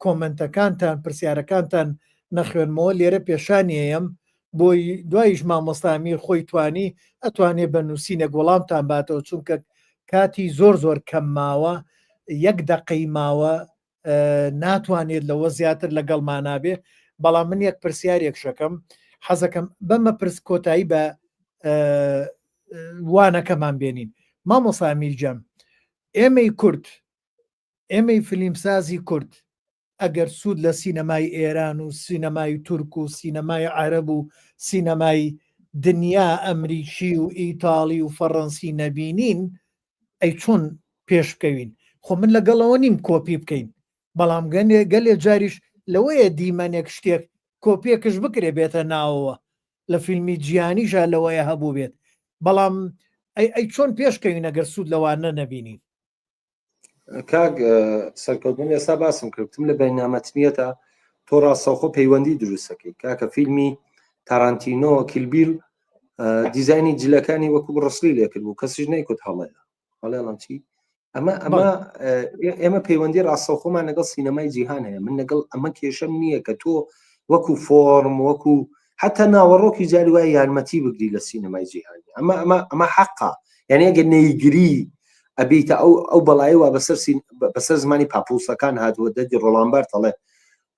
کۆمنتەکانتان پرسیارەکانتان نەخوێنمەوە لێرە پێشانیەم بۆی دوایش مامۆستا ئەمیر خۆی توانی ئەتوانێت بە نووسینە گوڵامتان باتەوە چونکە کاتی زۆر کەم ماوە یەک دەقەی ماوە ناتوانێت لەوە زیاتر لەگەڵمانابێ بەڵام من یەک پرسیارێک شەکەم حەزەکەم بەمە پرس کۆتایی بە وانەکەمان بێنین مامۆستا ئەمیرجەم ئێمەی کورد ئێمەی فیلمسازی کورد ئەگەر سوود لە سینەمای ئێران و سینەمای تورک و سینەمای عەرەب و سینەمای دنیا ئەمریکی و ئیتاڵی و فەڕەنسی نەبینین ئەی چۆن پێش بکەوین خۆ من لەگەڵەوە نیم کۆپی بکەین بەڵام گەلێ جاریش لەوەیە دیمەنێک شتێک کۆپیەکەش بکرێ بێتە ناوەوە لە فیلمی جیهانیشە لەوەیە هەبوو بێت بەڵام ئەی چۆن پێشکەوین ئەگەر سوود لەوانە نەبینین
کاک سەرکەوتن ئێستا باسم کردتم لە بەینامەتنیەتە تۆ ڕاستەوخۆ پەیوەندی دروستەکەی کاکە فیلمی تارانتینۆ کیلبیل دیزایانی جلەکانی وەکو ڕسلی لێکرد بوو کەسیش نەیکوت هەڵێڵام چی ئەمە ئێمە پەیوەندی ڕاستەوخۆمان لەگەڵ سینەمای جیهان هەیە من لەگەڵ ئەمە کێشەم نییە کە تۆ وەکو فۆرم وەکو حتا ناوەڕۆکی جاری وای یارمەتی بگری لە سینەمای جیهانی ئەمە حەقا یعنی ئەگەر نەیگری ئەبیتە ئەو بەڵایی وا بەسەر زمانی پاپوسەکان هاتووە دەدی ڕۆڵامبەر دەڵێ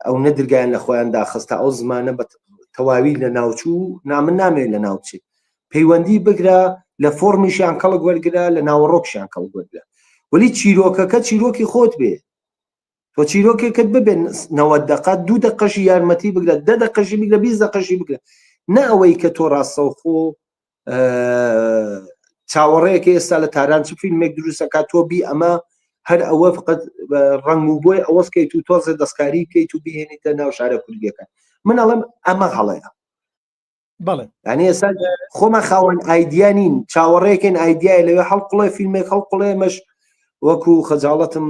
ئەو نەدرگایان لە خۆیان داخستە ئەو زمانە بە تەواوی لە ناوچوو نامن نامێت لە ناوچێت پەیوەندی بگرە لە فۆرمیشیان کەڵک وەرگرا لە ناوەڕۆکشیان کەڵک وەرگرا ولی چیرۆکەکە چیرۆکی خۆت بێ تۆ چیرۆکێکت ببێن 90 دقات 2 دقەشی یارمەتی بگرە 10 دقەشی بگرە 20 دقەشی بگرە نە ئەوەی کە تۆ ڕاستەوخۆ چاوەڕێیەکە ئێستا لە تاران چ فیلمێک دروستەکات تۆ بی ئەمە هەر ئەوە فقط ڕنگ و بۆی ئەوەس کەیت و تۆزە دەستکاری بکەیت و بهێنیتە ناو شارە کوردیەکان من ئەڵێم ئەمە هەڵەیە
بەڵێ
یعنی ئێستا خۆمە خاوەن ئایدیانین چاوەڕێکن ئایدیای لەوێ هەڵقڵێ فیلمێک هەڵقڵێ مەش وەکو خەجاڵەتم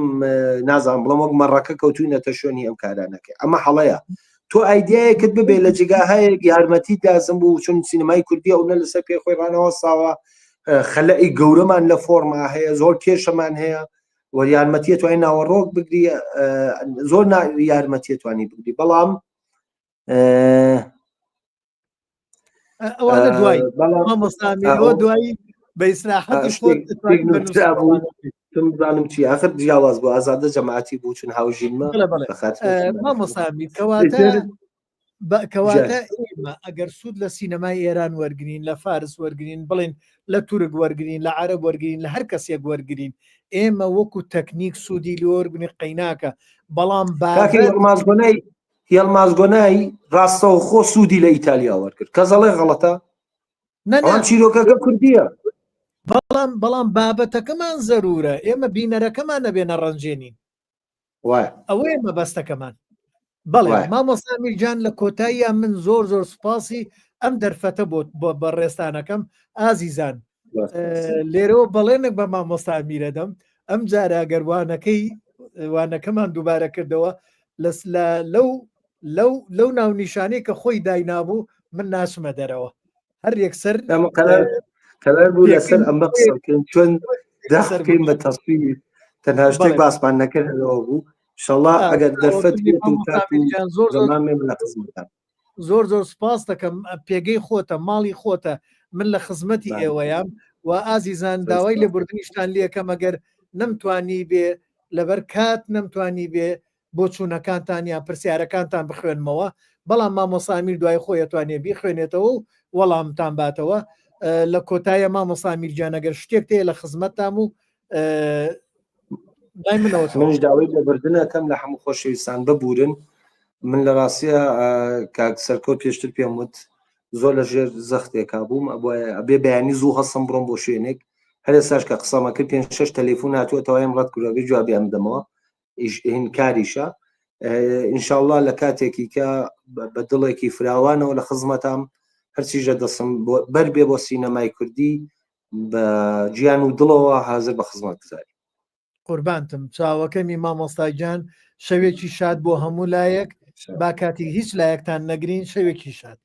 نازانم بڵم وەک مەڕەکە کەوتوینەتە شوێنی ئەم کارانەکە ئەمە هەڵەیە تۆ ئایدیایەکت ببێ لە جگاهەیەک یارمەتی دازم بوو چون سینەمای کوردی ئەو نە لەسەر پێ خۆی ڕانەوە ساوە خەلەی گەورەمان لە فۆرما هەیە زۆر کێشەمان هەیە وە یارمەتیە توانی ناوەڕۆک بگری زۆر یارمەتیە توانی بگری بەڵام
ئەوانە دوای مامۆستامیرەوە دوایی بە ئیسلاحەتی خۆت
زانم چی آخر جیاواز بۆ ئازادە جەماعەتی بوو چون هاوژینمە
مامۆستامی کەواتە ئێمە ئەگەر سوود لە سینەمای ئێران وەرگین لە فارس وەرگین بڵێن لە تورک وەرگین لە عەرەب وەرگین لە هەر کەسێک وەرگین ئێمە وەکو تەکنیک سوودی لۆرگنی قەیناکە بەڵام
هێڵمازگۆنای ڕاستەوخۆ سوودی لە ئیتالیا وەرگرت کەزەڵێ غەڵەتە چیرۆکەکە کوردیە
بەڵام بابەتەکەمان زەرورە ئێمە بینەرەکەمان نەبێنە ڕەنجێنین ئەوە ئێمە بەستەکەمان بەڵێ مامۆستامی گیان لە کۆتاییە من زۆر سوپاسی ئەم دەرفەتە بۆ بەڕێستانەکەم ئازیزان لێرەوە بەڵێنێک بە مامۆستامیرە دەم ئەم جاراگەروانەکەی وانەکەمان دووبارە کردەوە لەو ناونیشانەی کە خۆی داینابوو من ناچمە دەرەوە هەر یەکسەر
قەرار بوو لەسەر ئەم بە قسەکەین چۆن دەخکەین بە تەسویر تەنها شتێک باسمان نەکردەوە بوو انشاءالله ئەگەر دەرفەت
زۆر سپاس دەکەم پێگەی خۆتە ماڵی خۆتە من لە خزمەتی ئێوەیان و ئازیزان داوای لێبوردنیشتان لێکەم ئەگەر نەمتوانی بێ لەبەر کات نەمتوانی بێ بۆ چوونەکانتان یان پرسیارەکانتان بخوێنمەوە بەڵام مامۆستامیر دوای خۆی ئەتوانێ بیخوێنێتەوە و وەڵامتان باتەوە لە کۆتایە مامۆستامیر گیان ئەگەر شتێک تێ لە خزمەتتام و
منش داوای لێبوردنەکەم لە هەموو خۆشەویستان ببورن من لە ڕاستیە کاک سەرکۆ پێشتر پێم وت زۆر لە ژێر زەختێکا بووم ئەبێ بەیانی زوو هەستم بڕۆم بۆ شوێنێک هەر ئێستاش کە قسەمەکرد 5-6 تەلێفۆن هاتووەتەوەیم ڕەت کوراگەی جوابی ئەم دەمەوە هین کاریشە ئینشاءالله لە کاتێکی کە بە دڵێکی فراوانەوە لە خزمەتام هەرچیژە دەسم بەر بێ بۆ سینەمای کوردی بە گیان و دڵەوە حاضر بە خزمەت گوزاری
قوربانتم چاوەکەمی مامۆستاگیان شەوێکی شاد بۆ هەموو لایەک با کاتی هیچ لایەکتان نەگرین شەوێکی شاد